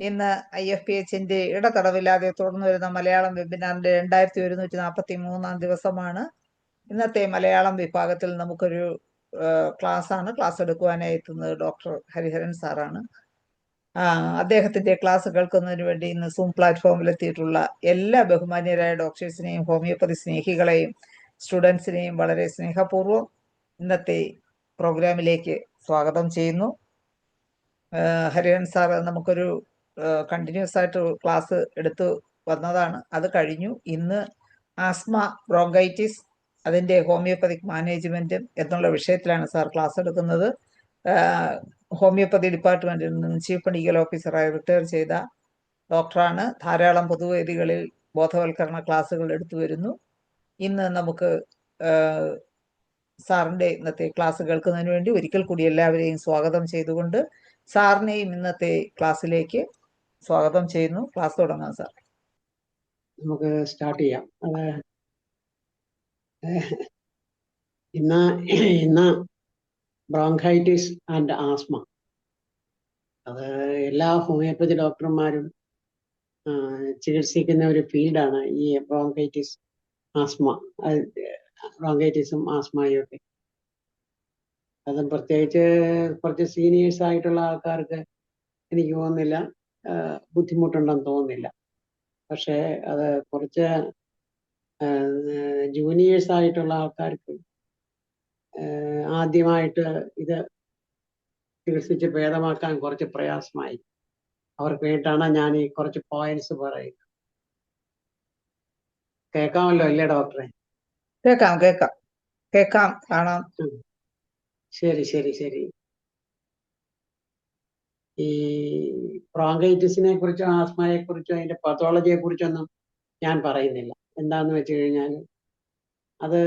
ഇന്ന് IFPHന്റെ ഇടതടവില്ലാതെ തുടർന്നു വരുന്ന മലയാളം വെബിനാറിന്റെ 2143 ദിവസമാണ്. ഇന്നത്തെ മലയാളം വിഭാഗത്തിൽ നമുക്കൊരു ക്ലാസ്സാണ്. ക്ലാസ് എടുക്കുവാനായി എത്തുന്നത് ഡോക്ടർ ഹരിഹരൻ സാറാണ്. അദ്ദേഹത്തിന്റെ ക്ലാസ് കേൾക്കുന്നതിന് വേണ്ടി ഇന്ന് സൂം പ്ലാറ്റ്ഫോമിൽ എത്തിയിട്ടുള്ള എല്ലാ ബഹുമാന്യരായ ഡോക്ടേഴ്സിനെയും ഹോമിയോപ്പതി സ്നേഹികളെയും സ്റ്റുഡൻസിനെയും വളരെ സ്നേഹപൂർവ്വം ഇന്നത്തെ പ്രോഗ്രാമിലേക്ക് സ്വാഗതം ചെയ്യുന്നു. ഹരിഹരൻ സാർ നമുക്കൊരു കണ്ടിന്യൂസ് ആയിട്ട് ക്ലാസ് എടുത്തു വന്നതാണ്. അത് കഴിഞ്ഞു. ഇന്ന് ആസ്മ ബ്രോങ്കൈറ്റിസ് അതിൻ്റെ ഹോമിയോപ്പതിക് മാനേജ്മെൻറ്റും എന്നുള്ള വിഷയത്തിലാണ് സാർ ക്ലാസ് എടുക്കുന്നത്. ഹോമിയോപ്പതി ഡിപ്പാർട്ട്മെൻറ്റിൽ നിന്ന് ചീഫ് മെഡിക്കൽ ഓഫീസറായി റിട്ടയർ ചെയ്ത ഡോക്ടറാണ്. ധാരാളം പൊതുവേദികളിൽ ബോധവൽക്കരണ ക്ലാസ്സുകൾ എടുത്തു വരുന്നു. ഇന്ന് നമുക്ക് സാറിൻ്റെ ഇന്നത്തെ ക്ലാസ് കേൾക്കുന്നതിന് വേണ്ടി ഒരിക്കൽ കൂടി എല്ലാവരെയും സ്വാഗതം ചെയ്തുകൊണ്ട് സാറിനെയും ഇന്നത്തെ ക്ലാസ്സിലേക്ക് സ്വാഗതം ചെയ്യുന്നു. ക്ലാസ് തുടങ്ങാം സാർ. നമുക്ക് സ്റ്റാർട്ട് ചെയ്യാം. ഇന്ന് ബ്രോങ്കൈറ്റിസ് ആൻഡ് ആസ്മ, അത് എല്ലാ ഹോമിയോപ്പതി ഡോക്ടർമാരും ചികിത്സിക്കുന്ന ഒരു ഫീൽഡാണ് ഈ ബ്രോങ്കൈറ്റിസ്, ആസ്മ. ബ്രോങ്കൈറ്റിസും ആസ്മയും ഒക്കെ. അതും പ്രത്യേകിച്ച് കുറച്ച് സീനിയേഴ്സ് ആയിട്ടുള്ള ആൾക്കാർക്ക് എനിക്ക് തോന്നുന്നില്ല ബുദ്ധിമുട്ടുണ്ടെന്ന് തോന്നുന്നില്ല. പക്ഷേ അത് കുറച്ച് ജൂനിയേഴ്സ് ആയിട്ടുള്ള ആൾക്കാർക്ക് ആദ്യമായിട്ട് ഇത് ചികിത്സിച്ച് ഭേദമാക്കാൻ കുറച്ച് പ്രയാസമായി. അവർക്ക് വേണ്ടിയിട്ടാണ് ഞാൻ ഈ കുറച്ച് പോയിന്റ്സ് പറയുന്നത്. കേൾക്കാമല്ലോ അല്ലേ ഡോക്ടറെ? കേൾക്കാം കേൾക്കാം കേൾക്കാം കാണാം. ശരി ശരി ശരി. ഈ ബ്രോങ്കൈറ്റിസിനെ കുറിച്ചോ ആസ്മയെ കുറിച്ചോ അതിന്റെ പത്തോളജിയെ കുറിച്ചൊന്നും ഞാൻ പറയുന്നില്ല. എന്താന്ന് വെച്ച് കഴിഞ്ഞാൽ അത്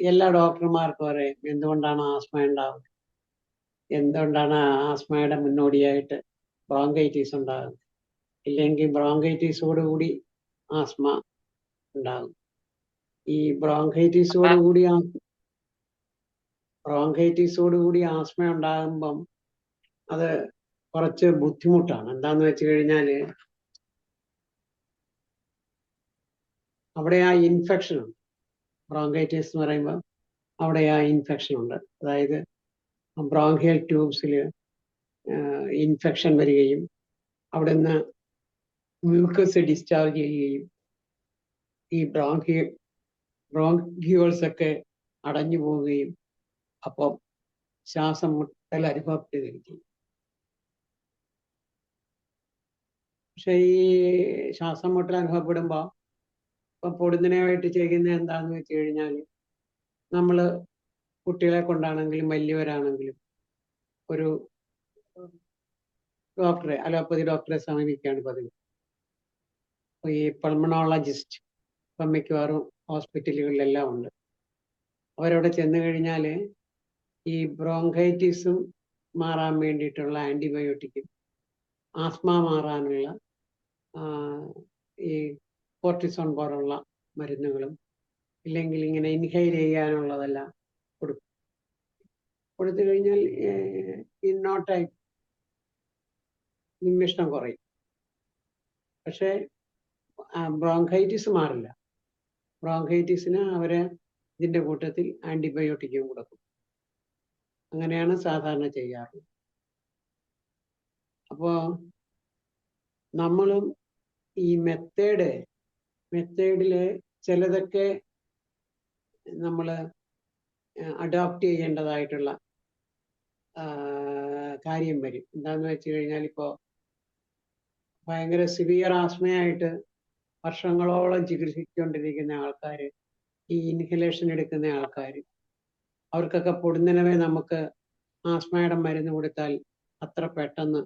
എല്ലാ ഡോക്ടർമാർക്കും അറിയാം എന്തുകൊണ്ടാണ് ആസ്മ ഉണ്ടാകുന്നത്, എന്തുകൊണ്ടാണ് ആസ്മയുടെ മുന്നോടിയായിട്ട് ബ്രോങ്കൈറ്റിസ് ഉണ്ടാകുന്നത്, ഇല്ലെങ്കിൽ ബ്രോങ്കൈറ്റിസോടുകൂടി ആസ്മ ഉണ്ടാകും. ഈ ബ്രോങ്കൈറ്റിസോടുകൂടി ആസ്മ ഉണ്ടാകുമ്പം അത് കുറച്ച് ബുദ്ധിമുട്ടാണ്. എന്താന്ന് വെച്ച് കഴിഞ്ഞാല് അവിടെ ആ ഇൻഫെക്ഷൻ ഉണ്ട്. ബ്രോങ്കൈറ്റിസ് എന്ന് പറയുമ്പോൾ അവിടെ ആ ഇൻഫെക്ഷൻ ഉണ്ട്. അതായത് ബ്രോങ്കിയൽ ട്യൂബ്സിൽ ഇൻഫെക്ഷൻ വരികയും അവിടെ നിന്ന് മ്യൂക്കസ് ഡിസ്ചാർജ് ചെയ്യുകയും ഈ ബ്രോങ്കിയോൾസ് ഒക്കെ അടഞ്ഞു പോവുകയും അപ്പം ശ്വാസം മുട്ടൽ അനുഭവപ്പെടുകയും ചെയ്യും. പക്ഷെ ഈ ശ്വാസം മുട്ടൽ അനുഭവപ്പെടുമ്പോൾ ഇപ്പം പൊടുന്നതിനായിട്ട് ചെയ്യുന്ന എന്താണെന്ന് വെച്ച് കഴിഞ്ഞാൽ നമ്മൾ കുട്ടികളെ കൊണ്ടാണെങ്കിലും വലിയവരാണെങ്കിലും ഒരു ഡോക്ടറെ, അലോപ്പതി ഡോക്ടറെ സമീപിക്കുകയാണ് പതിവ്. ഈ പൾമണോളജിസ്റ്റ് ഇപ്പം മിക്കവാറും ഹോസ്പിറ്റലുകളിലെല്ലാം ഉണ്ട്. അവരവിടെ ചെന്ന് കഴിഞ്ഞാൽ ഈ ബ്രോങ്കൈറ്റിസും മാറാൻ വേണ്ടിയിട്ടുള്ള ആൻറ്റിബയോട്ടിക്കും ആസ്മ മാറാനുള്ള ഈ കോർട്ടിസോൺ പോലുള്ള മരുന്നുകളും ഇല്ലെങ്കിൽ ഇങ്ങനെ ഇൻഹെയിൽ ചെയ്യാനുള്ളതെല്ലാം കൊടുത്തു കഴിഞ്ഞാൽ ഇൻ നോ ടൈം നിമിഷം കുറയും. പക്ഷേ ബ്രോങ്കൈറ്റിസ് മാറില്ല. ബ്രോങ്കൈറ്റിസിന് അവര് ഇതിൻ്റെ കൂട്ടത്തിൽ ആൻറ്റിബയോട്ടിക്കും കൊടുക്കും. അങ്ങനെയാണ് സാധാരണ ചെയ്യാറ്. അപ്പോൾ നമ്മളും ഈ മെത്തേഡിൽ ചിലതൊക്കെ നമ്മൾ അഡോപ്റ്റ് ചെയ്യേണ്ടതായിട്ടുള്ള കാര്യം വരും. എന്താന്ന് വെച്ച് കഴിഞ്ഞാൽ ഇപ്പോൾ ഭയങ്കര സിവിയർ ആസ്മയായിട്ട് വർഷങ്ങളോളം ചികിത്സിച്ചുകൊണ്ടിരിക്കുന്ന ആൾക്കാർ, ഈ ഇൻഹലേഷൻ എടുക്കുന്ന ആൾക്കാർ, അവർക്കൊക്കെ പൊടുന്നനവേ നമുക്ക് ആസ്മയുടെ മരുന്ന് കൊടുത്താൽ അത്ര പെട്ടെന്ന്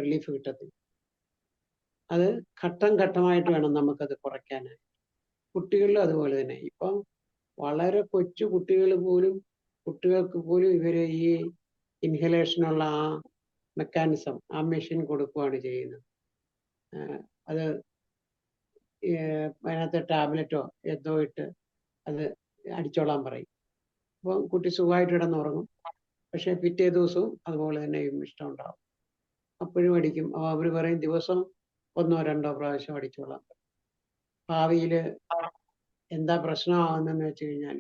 റിലീഫ് കിട്ടത്തില്ല. അത് ഘട്ടം ഘട്ടമായിട്ട് വേണം നമുക്കത് കുറയ്ക്കാനായി. കുട്ടികളിലും അതുപോലെ തന്നെ. ഇപ്പം വളരെ കൊച്ചു കുട്ടികൾക്ക് പോലും ഇവര് ഈ ഇൻഹലേഷനുള്ള ആ മെക്കാനിസം, ആ മെഷീൻ കൊടുക്കുകയാണ് ചെയ്യുന്നത്. അത് അതിനകത്ത് ടാബ്ലറ്റോ എന്തോ ഇട്ട് അത് അടിച്ചോളാൻ പറയും. അപ്പം കുട്ടി സുഖമായിട്ട് കിടന്നുറങ്ങും. പക്ഷെ പിറ്റേ ദിവസവും അതുപോലെ തന്നെ ഇഷ്ടം ഉണ്ടാവും. അപ്പോഴും അടിക്കും. അവർ പറയും ദിവസം 1 or 2 പ്രാവശ്യം അടിച്ചോളാം. ഭാവിയിൽ എന്താ പ്രശ്നമാകുന്നതെന്ന് വെച്ച് കഴിഞ്ഞാൽ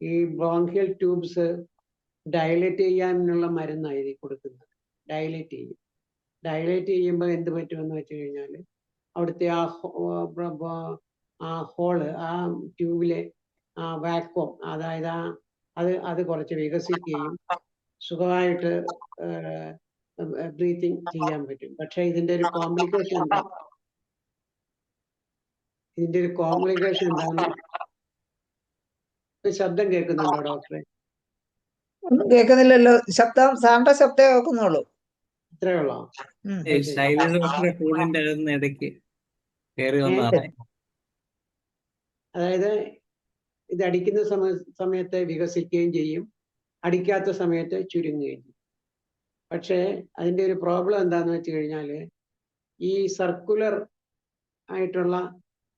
ഈ ബ്രോങ്കിയൽ ട്യൂബ്സ് ഡയലേറ്റ് ചെയ്യാനുള്ള മരുന്നാണ് ഇതിൽ കൊടുക്കുന്നത്. ഡയലേറ്റ് ചെയ്യും. ഡയലേറ്റ് ചെയ്യുമ്പോൾ എന്ത് പറ്റുമെന്ന് വെച്ച് കഴിഞ്ഞാൽ അവിടുത്തെ ആ ഹോള്, ആ ട്യൂബിലെ ആ വാക്വം, അതായത് അത് കുറച്ച് വികസിക്കുകയും സുഖമായിട്ട് ബ്രീത്തിങ് ചെയ്യാൻ പറ്റും. പക്ഷെ ഇതിന്റെ ഒരു കോംപ്ലിക്കേഷൻ എന്താ? എന്താണ്? ശബ്ദം കേൾക്കുന്നുണ്ടോ ഡോക്ടറെ? ഒന്നും കേൾക്കുന്നില്ലല്ലോ. സാറിന്റെ ശബ്ദമേ കേൾക്കുന്നുള്ളൂ. ഇത്രയേ ഉള്ളോ? ഫോണിന്റെ ഇടയ്ക്ക് കയറി വന്നതാണ്. അതായത് ഇത് അടിക്കുന്ന സമയത്ത് വികസിക്കുകയും ചെയ്യും, അടിക്കാത്ത സമയത്ത് ചുരുങ്ങുകയും ചെയ്യും. പക്ഷേ അതിന്റെ ഒരു പ്രോബ്ലം എന്താന്ന് വെച്ച് കഴിഞ്ഞാൽ ഈ സർക്കുലർ ആയിട്ടുള്ള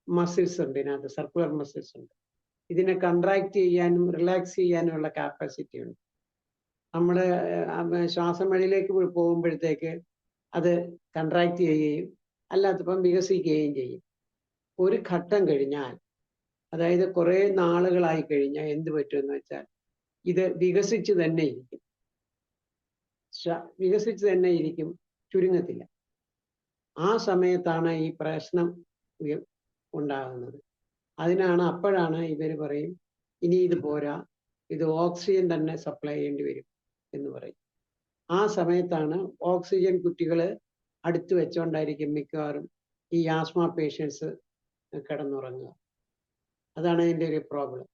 മസിൽസ് ഉണ്ട് ഇതിനകത്ത്. സർക്കുലർ മസിൽസ് ഉണ്ട്. ഇതിനെ കൺട്രാക്ട് ചെയ്യാനും റിലാക്സ് ചെയ്യാനുമുള്ള കാപ്പാസിറ്റി ഉണ്ട്. നമ്മൾ ശ്വാസം വെളിയിലേക്ക് പോകുമ്പോഴത്തേക്ക് അത് കൺട്രാക്ട് ചെയ്യുകയും അല്ലാത്തപ്പം വികസിക്കുകയും ചെയ്യും. ഒരു ഘട്ടം കഴിഞ്ഞാൽ, അതായത് കുറേ നാളുകളായി കഴിഞ്ഞാൽ എന്ത് പറ്റുമെന്ന് വെച്ചാൽ ഇത് വികസിച്ച് തന്നെ ഇരിക്കും, ചുരുങ്ങത്തില്ല. ആ സമയത്താണ് ഈ പ്രശ്നം ഉണ്ടാകുന്നത്. അപ്പോഴാണ് ഇവർ പറയും ഇനി ഇത് പോരാ, ഇത് ഓക്സിജൻ തന്നെ സപ്ലൈ ചെയ്യേണ്ടി വരും എന്ന് പറയും. ആ സമയത്താണ് ഓക്സിജൻ കുറ്റികൾ അടുത്ത് വെച്ചുകൊണ്ടായിരിക്കും മിക്കവാറും ഈ ആസ്മ പേഷ്യൻസ് കിടന്നുറങ്ങുക. അതാണ് അതിൻ്റെ ഒരു പ്രോബ്ലം.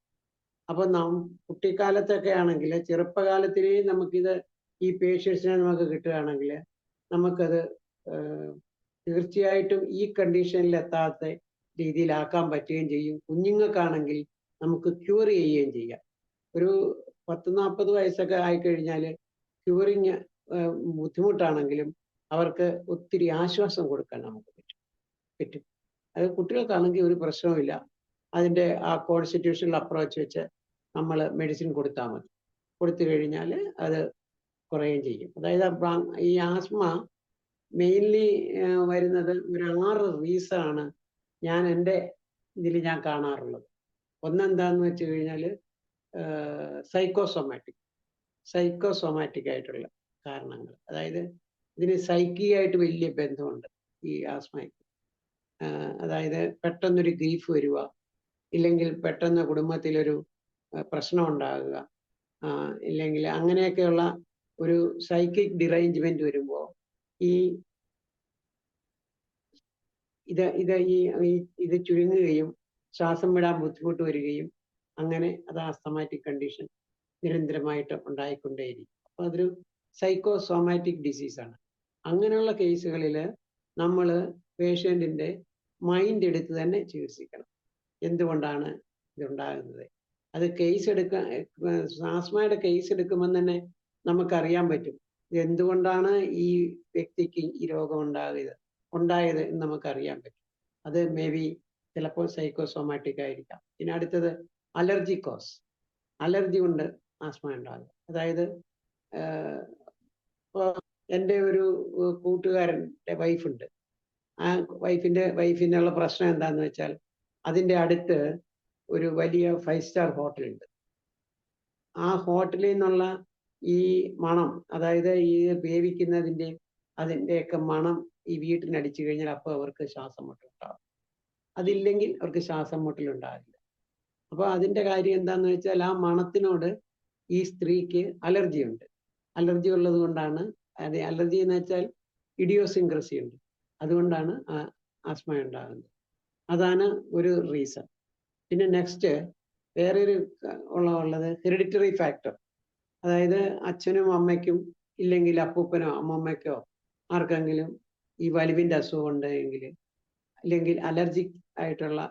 അപ്പം കുട്ടിക്കാലത്തൊക്കെ ആണെങ്കിൽ, ചെറുപ്പകാലത്തിലേ നമുക്കിത് ഈ പേഷ്യൻസിനെ നമുക്ക് കിട്ടുകയാണെങ്കിൽ നമുക്കത് തീർച്ചയായിട്ടും ഈ കണ്ടീഷനിൽ എത്താത്ത രീതിയിലാക്കാൻ പറ്റുകയും ചെയ്യും. കുഞ്ഞുങ്ങൾക്കാണെങ്കിൽ നമുക്ക് ക്യൂർ ചെയ്യുകയും ചെയ്യാം. ഒരു 10-40 വയസ്സൊക്കെ ആയിക്കഴിഞ്ഞാൽ ക്യൂറിങ് ബുദ്ധിമുട്ടാണെങ്കിലും അവർക്ക് ഒത്തിരി ആശ്വാസം കൊടുക്കാൻ നമുക്ക് പറ്റും. അത് കുട്ടികൾക്കാണെങ്കിൽ ഒരു പ്രശ്നവുമില്ല. അതിൻ്റെ ആ കോൺസ്റ്റിറ്റ്യൂഷണൽ അപ്രോച്ച് വെച്ച് നമ്മൾ മെഡിസിൻ കൊടുത്താൽ മതി. കൊടുത്തു കഴിഞ്ഞാൽ അത് കുറയുകയും ചെയ്യും. അതായത് ഈ ആസ്മ മെയിൻലി വരുന്നത് ഒരു 6 റീസണാണ് ഞാൻ എൻ്റെ ഇതിൽ കാണാറുള്ളത്. ഒന്നെന്താന്ന് വെച്ച് കഴിഞ്ഞാൽ സൈക്കോസൊമാറ്റിക് ആയിട്ടുള്ള കാരണങ്ങൾ. അതായത് ഇതിന് സൈക്കിയായിട്ട് വലിയ ബന്ധമുണ്ട് ഈ ആസ്മയ്ക്ക്. അതായത് പെട്ടെന്നൊരു ഗ്രീഫ് വരിക, ഇല്ലെങ്കിൽ പെട്ടെന്ന് കുടുംബത്തിലൊരു പ്രശ്നം ഉണ്ടാകുക, ഇല്ലെങ്കിൽ അങ്ങനെയൊക്കെയുള്ള ഒരു സൈക്കിക് ഡിറേഞ്ച്മെന്റ് വരുമ്പോൾ ഇത് ചുരുങ്ങുകയും ശ്വാസം വിടാൻ ബുദ്ധിമുട്ട് വരികയും അങ്ങനെ അത് ആസ്തമാറ്റിക് കണ്ടീഷൻ നിരന്തരമായിട്ട് ഉണ്ടായിക്കൊണ്ടേയിരിക്കും. അപ്പൊ അതൊരു സൈക്കോസോമാറ്റിക് ഡിസീസാണ്. അങ്ങനെയുള്ള കേസുകളിൽ നമ്മൾ പേഷ്യൻറ്റിൻ്റെ മൈൻഡ് എടുത്ത് തന്നെ ചികിത്സിക്കണം. എന്തുകൊണ്ടാണ് ഇതുണ്ടാകുന്നത്? അത് ആസ്മയുടെ കേസ് എടുക്കുമ്പോൾ തന്നെ നമുക്കറിയാൻ പറ്റും എന്തുകൊണ്ടാണ് ഈ വ്യക്തിക്ക് ഈ രോഗം ഉണ്ടായത് എന്ന് നമുക്കറിയാൻ പറ്റും. അത് മേ ബി ചിലപ്പോൾ സൈക്കോസോമാറ്റിക് ആയിരിക്കാം. പിന്നെ അടുത്തത് അലർജി കോസ്. അലർജി കൊണ്ട് ആസ്മ ഉണ്ടാകും. അതായത് ഇപ്പോൾ എൻ്റെ ഒരു കൂട്ടുകാരൻ്റെ വൈഫുണ്ട്. ആ വൈഫിനുള്ള പ്രശ്നം എന്താന്ന് വെച്ചാൽ അതിൻ്റെ അടുത്ത് ഒരു വലിയ 5-star ഹോട്ടലുണ്ട്. ആ ഹോട്ടലിൽ നിന്നുള്ള ഈ മണം, അതായത് ഈ വേവിക്കുന്നതിൻ്റെ അതിൻ്റെയൊക്കെ മണം ഈ വീട്ടിനടിച്ചു കഴിഞ്ഞാൽ അപ്പോൾ അവർക്ക് ശ്വാസം മുട്ടലുണ്ടാകും. അതില്ലെങ്കിൽ അവർക്ക് ശ്വാസം മുട്ടലുണ്ടാകില്ല. അപ്പോൾ അതിൻ്റെ കാര്യം എന്താണെന്ന് വെച്ചാൽ ആ മണത്തിനോട് ഈ സ്ത്രീക്ക് അലർജി ഉണ്ട്. അലർജി ഉള്ളത് കൊണ്ടാണ്, അലർജി എന്ന് വെച്ചാൽ ഇഡിയോസിൻക്രസി ഉണ്ട്, അതുകൊണ്ടാണ് ആസ്മ ഉണ്ടാകുന്നത്. അതാണ് ഒരു റീസൺ. പിന്നെ നെക്സ്റ്റ് വേറൊരു ഉള്ളത് ഹെറിഡിറ്ററി ഫാക്ടർ. അതായത് അച്ഛനും അമ്മയ്ക്കും ഇല്ലെങ്കിൽ അപ്പൂപ്പനോ അമ്മമ്മയ്ക്കോ ആർക്കെങ്കിലും ഈ വലിവിൻ്റെ അസുഖം ഉണ്ടെങ്കിൽ, അല്ലെങ്കിൽ അലർജിക് ആയിട്ടുള്ള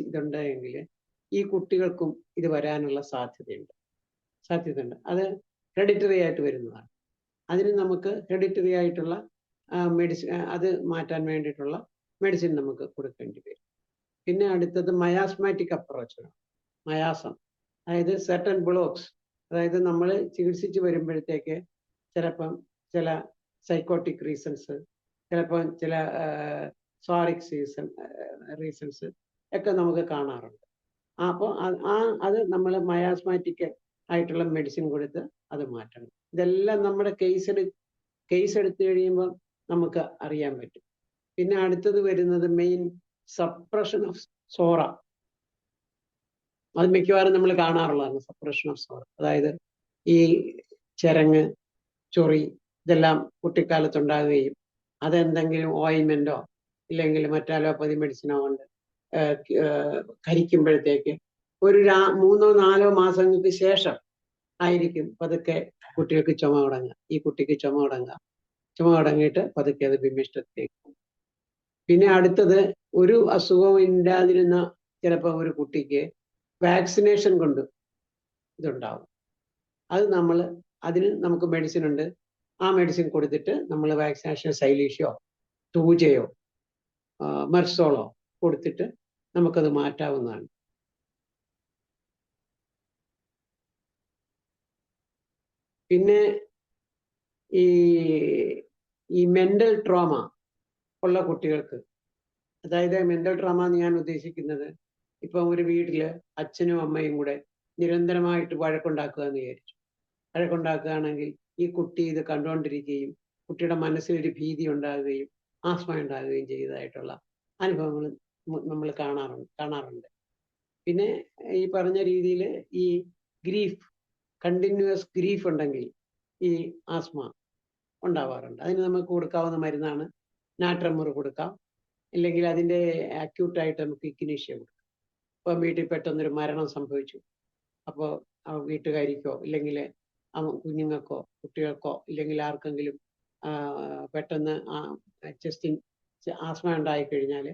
ഇതുണ്ടെങ്കിൽ ഈ കുട്ടികൾക്കും ഇത് വരാനുള്ള സാധ്യതയുണ്ട്. അത് ഹെറിഡിറ്ററി ആയിട്ട് വരുന്നതാണ്. അതിന് നമുക്ക് ഹെറിഡിറ്ററി ആയിട്ടുള്ള മെഡിസിൻ, അത് മാറ്റാൻ വേണ്ടിയിട്ടുള്ള മെഡിസിൻ നമുക്ക് കൊടുക്കേണ്ടി വരും. പിന്നെ അടുത്തത് മയാസ്മാറ്റിക് അപ്രോച്ചാണ്. മയാസം, അതായത് സെർട്ടൻ ബ്ലോക്സ്, അതായത് നമ്മൾ ചികിത്സിച്ച് വരുമ്പോഴത്തേക്ക് ചിലപ്പം ചില സൈക്കോട്ടിക് റീസൺസ്, ചിലപ്പോൾ ചില സോറിക് റീസൺസ് ഒക്കെ നമുക്ക് കാണാറുണ്ട്. അപ്പോൾ അത് നമ്മൾ മയാസ്മാറ്റിക് ആയിട്ടുള്ള മെഡിസിൻ കൊടുത്ത് അത് മാറ്റണം. ഇതെല്ലാം നമ്മുടെ കേസ് എടുത്തു കഴിയുമ്പോൾ നമുക്ക് അറിയാൻ പറ്റും. പിന്നെ അടുത്തത് വരുന്നത് മെയിൻ സപ്രഷൻ ഓഫ് സോറ. അത് മിക്കവാറും നമ്മൾ കാണാറുള്ളതാണ്, സപ്രഷൻ ഓഫ് സോറ. അതായത് ഈ ചരങ്ങ്, ചൊറി ഇതെല്ലാം കുട്ടിക്കാലത്ത് ഉണ്ടാകുകയും അതെന്തെങ്കിലും ഓയിൻമെന്റോ ഇല്ലെങ്കിൽ മറ്റ് അലോപ്പതി മെഡിസിനോ കൊണ്ട് കരിക്കുമ്പോഴത്തേക്ക് ഒരു 3-4 മാസങ്ങൾക്ക് ശേഷം ആയിരിക്കും പതുക്കെ കുട്ടികൾക്ക് ചുമ തുടങ്ങുക. ഈ കുട്ടിക്ക് ചുമ തുടങ്ങിയിട്ട് പതുക്കെ അത് വിമിഷ്ടത്തിലേക്ക് പോകും. പിന്നെ അടുത്തത്, ഒരു അസുഖവും ഇല്ലാതിരുന്ന ചിലപ്പോൾ ഒരു കുട്ടിക്ക് വാക്സിനേഷൻ കൊണ്ട് ഇതുണ്ടാവും. അത് അതിന് നമുക്ക് മെഡിസിൻ ഉണ്ട്. ആ മെഡിസിൻ കൊടുത്തിട്ട് നമ്മൾ വാക്സിനേഷൻ സൈലീഷ്യോ തൂജയോ മെർസോളോ കൊടുത്തിട്ട് നമുക്കത് മാറ്റാവുന്നതാണ്. പിന്നെ ഈ മെന്റൽ ട്രോമ ഉള്ള കുട്ടികൾക്ക്, അതായത് മെന്റൽ ട്രോമ എന്ന് ഞാൻ ഉദ്ദേശിക്കുന്നത്, ഇപ്പം ഒരു വീട്ടില് അച്ഛനും അമ്മയും കൂടെ നിരന്തരമായിട്ട് വഴക്കുണ്ടാക്കുക എന്ന് വിചാരിച്ചു. വഴക്കുണ്ടാക്കുകയാണെങ്കിൽ ഈ കുട്ടി ഇത് കണ്ടുകൊണ്ടിരിക്കുകയും കുട്ടിയുടെ മനസ്സിലൊരു ഭീതി ഉണ്ടാകുകയും ആസ്മ ഉണ്ടാകുകയും ചെയ്തതായിട്ടുള്ള അനുഭവങ്ങൾ നമ്മൾ കാണാറുണ്ട്. പിന്നെ ഈ പറഞ്ഞ രീതിയിൽ ഈ കണ്ടിന്യൂസ് ഗ്രീഫ് ഉണ്ടെങ്കിൽ ഈ ആസ്മ ഉണ്ടാവാറുണ്ട്. അതിന് നമുക്ക് കൊടുക്കാവുന്ന മരുന്നാണ് നാട്രമുർ കൊടുക്കാം, ഇല്ലെങ്കിൽ അതിൻ്റെ അക്യൂട്ടായിട്ട് നമുക്ക് ഇഗ്നീഷ്യ കൊടുക്കാം. ഇപ്പം വീട്ടിൽ പെട്ടെന്നൊരു മരണം സംഭവിച്ചു, അപ്പോൾ വീട്ടുകാരിക്കോ ഇല്ലെങ്കിൽ കുഞ്ഞുങ്ങൾക്കോ കുട്ടികൾക്കോ ഇല്ലെങ്കിൽ ആർക്കെങ്കിലും പെട്ടെന്ന് ആസ്മ ഉണ്ടായിക്കഴിഞ്ഞാൽ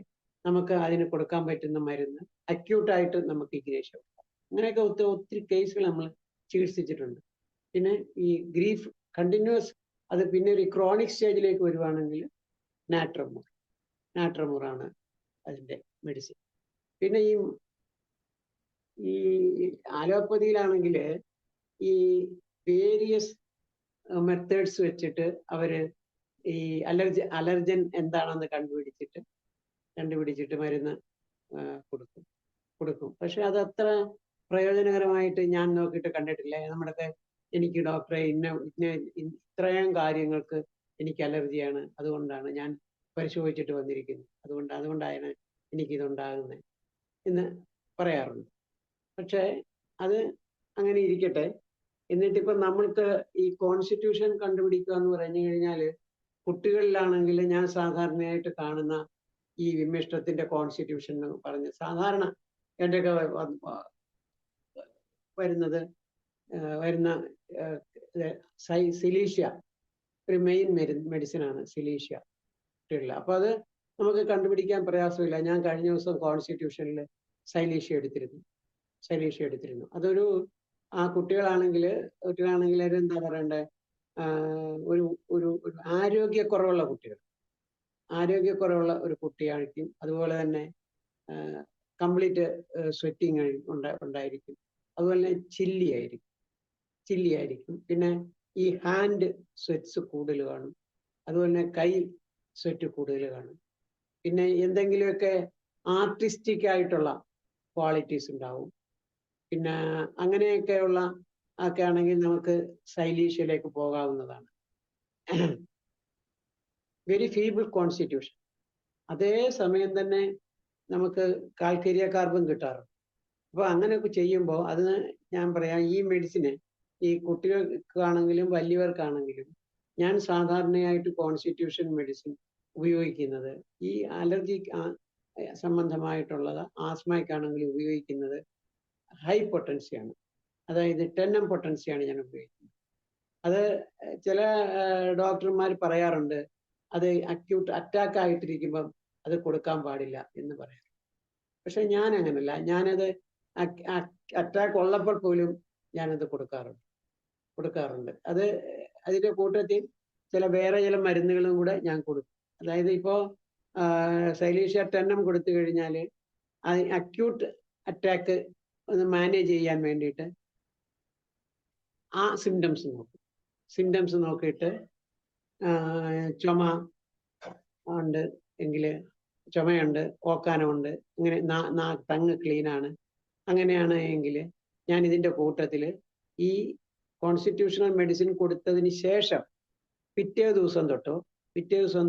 നമുക്ക് അതിന് കൊടുക്കാൻ പറ്റുന്ന മരുന്ന് അക്യൂട്ടായിട്ട് നമുക്ക് ഇഗ്നീഷ്യ കൊടുക്കാം. അങ്ങനെയൊക്കെ ഒത്തിരി കേസുകൾ നമ്മൾ ചികിത്സിച്ചിട്ടുണ്ട്. പിന്നെ ഈ ഗ്രീഫ് കണ്ടിന്യൂസ്, അത് പിന്നെ ഒരു ക്രോണിക് സ്റ്റേജിലേക്ക് വരുവാണെങ്കിൽ നാട്രമുറാണ് അതിൻ്റെ മെഡിസിൻ. പിന്നെ ഈ അലോപ്പതിയിലാണെങ്കിൽ ഈ വേരിയസ് മെത്തേഡ്സ് വെച്ചിട്ട് അവര് ഈ അലർജൻ എന്താണെന്ന് കണ്ടുപിടിച്ചിട്ട് മരുന്ന് കൊടുക്കും. പക്ഷെ അത് അത്ര പ്രയോജനകരമായിട്ട് ഞാൻ നോക്കിയിട്ട് കണ്ടിട്ടില്ല. നമ്മുടെ എനിക്ക് ഡോക്ടറെ ഇത്രയും കാര്യങ്ങൾക്ക് എനിക്ക് അലർജിയാണ്, അതുകൊണ്ടാണ് ഞാൻ പരിശോധിച്ചിട്ട് വന്നിരിക്കുന്നത്, അതുകൊണ്ടാണ് എനിക്കിതുണ്ടാകുന്നത് എന്ന് പറയാറുണ്ട്. പക്ഷേ അത് അങ്ങനെ ഇരിക്കട്ടെ. എന്നിട്ടിപ്പം നമ്മൾക്ക് ഈ കോൺസ്റ്റിറ്റ്യൂഷൻ കണ്ടുപിടിക്കുക എന്ന് പറഞ്ഞു കഴിഞ്ഞാൽ, കുട്ടികളിലാണെങ്കിൽ ഞാൻ സാധാരണയായിട്ട് കാണുന്ന ഈ വിമ്മിഷ്ടത്തിന്റെ കോൺസ്റ്റിറ്റ്യൂഷൻ എന്ന് പറഞ്ഞ് സാധാരണ എൻ്റെയൊക്കെ വരുന്ന സിലീഷ്യ ഒരു മെയിൻ മെഡിസിനാണ് സിലീഷ്യ കുട്ടികളിൽ. അപ്പോൾ അത് നമുക്ക് കണ്ടുപിടിക്കാൻ പ്രയാസമില്ല. ഞാൻ കഴിഞ്ഞ ദിവസം കോൺസ്റ്റിറ്റ്യൂഷനിൽ സൈലീഷ്യ എടുത്തിരുന്നു. അതൊരു കുട്ടികളാണെങ്കിൽ എന്താ പറയണ്ടേ, ഒരു ആരോഗ്യക്കുറവുള്ള ഒരു കുട്ടിയായിരിക്കും. അതുപോലെ തന്നെ കംപ്ലീറ്റ് സ്വെറ്റിങ് ഉണ്ടായിരിക്കും. അതുപോലെ തന്നെ ചില്ലിയായിരിക്കും. പിന്നെ ഈ ഹാൻഡ് സ്വെറ്റ്സ് കൂടുതൽ കാണും. അതുപോലെ തന്നെ കൈ സ്വെറ്റ് കൂടുതൽ കാണും. പിന്നെ എന്തെങ്കിലുമൊക്കെ ആർട്ടിസ്റ്റിക് ആയിട്ടുള്ള ക്വാളിറ്റീസ് ഉണ്ടാവും. പിന്നെ അങ്ങനെയൊക്കെയുള്ള ഒക്കെ ആണെങ്കിൽ നമുക്ക് സൈലീഷ്യയിലേക്ക് പോകാവുന്നതാണ്. Very feeble constitution. അതേ സമയം തന്നെ നമുക്ക് കാൽക്കേരിയ കാർബൺ കിട്ടാറുണ്ട്. അപ്പോൾ അങ്ങനെയൊക്കെ ചെയ്യുമ്പോൾ അത് ഞാൻ പറയാം, ഈ മെഡിസിന് ഈ കുട്ടികൾക്കാണെങ്കിലും വലിയവർക്കാണെങ്കിലും ഞാൻ സാധാരണയായിട്ട് കോൺസ്റ്റിറ്റ്യൂഷൻ മെഡിസിൻ ഉപയോഗിക്കുന്നത് ഈ അലർജി സംബന്ധമായിട്ടുള്ളത് ആസ്മയ്ക്കാണെങ്കിലും ഉപയോഗിക്കുന്നത് ഹൈ പൊട്ടൻസിയാണ്. അതായത് 10M പൊട്ടൻസിയാണ് ഞാൻ ഉപയോഗിക്കുന്നത്. അത് ചില ഡോക്ടർമാർ പറയാറുണ്ട് അത് അക്യൂട്ട് അറ്റാക്ക് ആയിട്ടിരിക്കുമ്പം അത് കൊടുക്കാൻ പാടില്ല എന്ന് പറയാം. പക്ഷെ ഞാൻ അങ്ങനല്ല, ഞാനത് അറ്റാക്ക് ഉള്ളപ്പോൾ പോലും ഞാനത് കൊടുക്കാറുണ്ട്. അതിൻ്റെ കൂട്ടത്തിൽ വേറെ ചില മരുന്നുകളും കൂടെ ഞാൻ കൊടുക്കും. അതായത് ഇപ്പോൾ സൈലീഷ്യ 10M കൊടുത്തു കഴിഞ്ഞാൽ അക്യൂട്ട് അറ്റാക്ക് ഒന്ന് മാനേജ് ചെയ്യാൻ വേണ്ടിയിട്ട് ആ സിംറ്റംസ് നോക്കിയിട്ട് ചുമ ഉണ്ട് എങ്കിൽ ചുമയുണ്ട്, ഓക്കാനമുണ്ട്, ഇങ്ങനെ ടങ് ക്ലീനാണ്, അങ്ങനെയാണ് എങ്കിൽ ഞാൻ ഇതിൻ്റെ കൂട്ടത്തിൽ ഈ കോൺസ്റ്റിറ്റ്യൂഷണൽ മെഡിസിൻ കൊടുത്തതിന് ശേഷം പിറ്റേ ദിവസം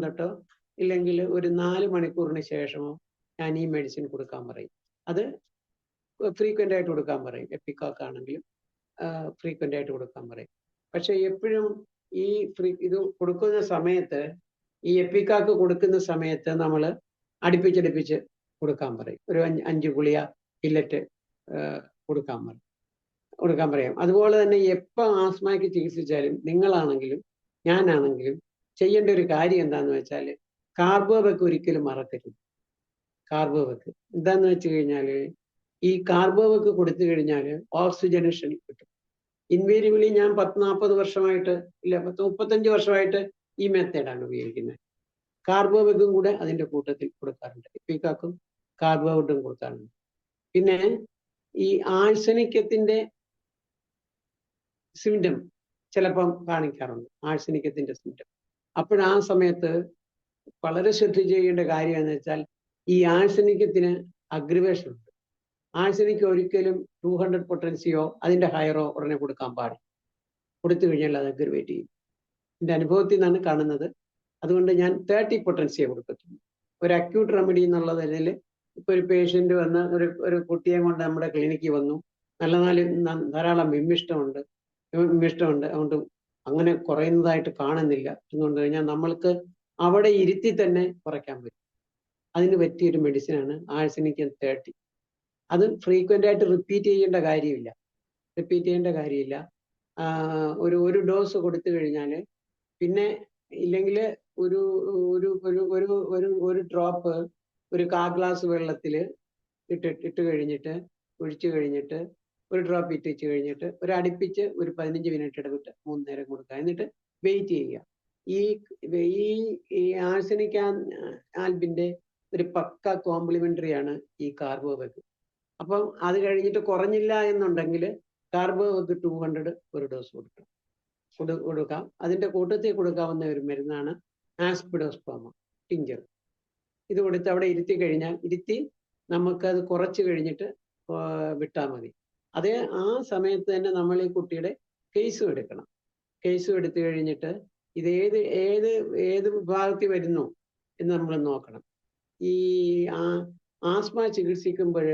തൊട്ടോ ഇല്ലെങ്കിൽ ഒരു 4 മണിക്കൂറിന് ശേഷമോ ഞാൻ ഈ മെഡിസിൻ കൊടുക്കാൻ പറയും. അത് ഫ്രീക്വൻ്റ് ആയിട്ട് കൊടുക്കാൻ പറയും. എപ്പിക്കാക്ക് ആണെങ്കിലും ഫ്രീക്വൻ്റ് ആയിട്ട് കൊടുക്കാൻ പറയും. പക്ഷെ എപ്പോഴും ഈ ഇത് കൊടുക്കുന്ന സമയത്ത്, ഈ എപ്പിക്കാക്ക് കൊടുക്കുന്ന സമയത്ത് നമ്മൾ അടുപ്പിച്ചടുപ്പിച്ച് കൊടുക്കാൻ പറയും. ഒരു 5 ഗുളിക പില്ലറ്റ് കൊടുക്കാൻ പറയാം. അതുപോലെ തന്നെ എപ്പോൾ ആസ്മയ്ക്ക് ചികിത്സിച്ചാലും നിങ്ങളാണെങ്കിലും ഞാനാണെങ്കിലും ചെയ്യേണ്ട ഒരു കാര്യം എന്താന്ന് വെച്ചാൽ കാർബോവെക്ക് ഒരിക്കലും മറക്കരുത്. കാർബോവെക്ക് എന്താന്ന് വെച്ച് കഴിഞ്ഞാൽ ഈ കാർബോവെക്ക് കൊടുത്തു കഴിഞ്ഞാൽ ഓക്സിജനേഷൻ കിട്ടും. ഇൻവേരിയബിളി ഞാൻ 40 വർഷമായിട്ട് 35 വർഷമായിട്ട് ഈ മെത്തേഡാണ് ഉപയോഗിക്കുന്നത്. കാർബോവെക്കും കൂടെ അതിൻ്റെ കൂട്ടത്തിൽ കൊടുക്കാറുണ്ട്. എപ്പിക്കാക്കും കാർബോവെട്ടും കൊടുക്കാറുണ്ട്. പിന്നെ ഈ ആഴ്സനിക്കത്തിൻ്റെ സിംറ്റം ചിലപ്പം കാണിക്കാറുണ്ട്, ആഴ്സനിക്കത്തിൻ്റെ സിംറ്റം. അപ്പോഴാ സമയത്ത് വളരെ ശ്രദ്ധിച്ച് ചെയ്യേണ്ട കാര്യം എന്ന് വെച്ചാൽ ഈ ആഴ്സനിക്കത്തിന് അഗ്രിവേഷൻ ഉണ്ട്. ആഴ്സനിക്ക് ഒരിക്കലും 200 പൊട്ടൻസിയോ അതിൻ്റെ ഹയറോ ഉടനെ കൊടുക്കാൻ പാടില്ല. കൊടുത്തു കഴിഞ്ഞാൽ അത് അഗ്രിവേറ്റ് ചെയ്യും. എൻ്റെ അനുഭവത്തിൽ നിന്നാണ് കാണുന്നത്. അതുകൊണ്ട് ഞാൻ 30 പൊട്ടൻസിയെ കൊടുക്കത്തുള്ളൂ. ഒരു അക്യൂട്ട് റെമഡി എന്നുള്ളതിൽ ഇപ്പോൾ ഒരു പേഷ്യൻ്റ് വന്ന് ഒരു കുട്ടിയെ കൊണ്ട് നമ്മുടെ ക്ലിനിക്കിൽ വന്നു, ധാരാളം വിമ്മിഷ്ടമുണ്ട്. അതുകൊണ്ട് അങ്ങനെ കുറയുന്നതായിട്ട് കാണുന്നില്ല എന്നുകൊണ്ട് കഴിഞ്ഞാൽ നമ്മൾക്ക് അവിടെ ഇരുത്തി തന്നെ കുറയ്ക്കാൻ പറ്റും. അതിന് പറ്റിയൊരു മെഡിസിനാണ് ആഴ്സനിക്കം 30. അത് ഫ്രീക്വൻ്റ് ആയിട്ട് റിപ്പീറ്റ് ചെയ്യേണ്ട കാര്യമില്ല. ഒരു ഡോസ് കൊടുത്തു കഴിഞ്ഞാൽ പിന്നെ ഇല്ലെങ്കിൽ ഒരു ഡ്രോപ്പ് ഒരു 1/4 ഗ്ലാസ് വെള്ളത്തിൽ ഇട്ട് കഴിഞ്ഞിട്ട് ഒഴിച്ചു കഴിഞ്ഞിട്ട് ഒരു ഡ്രോപ്പ് ഇട്ടിച്ച് കഴിഞ്ഞിട്ട് അടുപ്പിച്ച് ഒരു 15 മിനിറ്റ് ഇടവിട്ട് 3 നേരം കൊടുക്കുക. എന്നിട്ട് വെയിറ്റ് ചെയ്യുക. ഈ ആഴ്സനിക് ആൽബിൻ്റെ ഒരു പക്ക കോംപ്ലിമെൻ്ററി ആണ് ഈ കാർബോവെക്ക്. അപ്പം അത് കഴിഞ്ഞിട്ട് കുറഞ്ഞില്ല എന്നുണ്ടെങ്കിൽ കാർബോവെക്ക് 200 ഒരു ഡോസ് കൊടുക്കാം. അതിൻ്റെ കൂട്ടത്തിൽ കൊടുക്കാവുന്ന ഒരു മരുന്നാണ് ആസ്പിഡോസ്പോമ ടിഞ്ചർ. ഇത് കൊടുത്ത് അവിടെ ഇരുത്തി നമുക്കത് കുറച്ച് കഴിഞ്ഞിട്ട് വിട്ടാൽ മതി. ആ സമയത്ത് തന്നെ നമ്മൾ ഈ കുട്ടിയുടെ കേസും എടുക്കണം. കേസും എടുത്തു കഴിഞ്ഞിട്ട് ഇത് ഏത് വിഭാഗത്തിൽ വരുന്നു എന്ന് നമ്മൾ നോക്കണം. ഈ ആസ്മ ചികിത്സിക്കുമ്പോൾ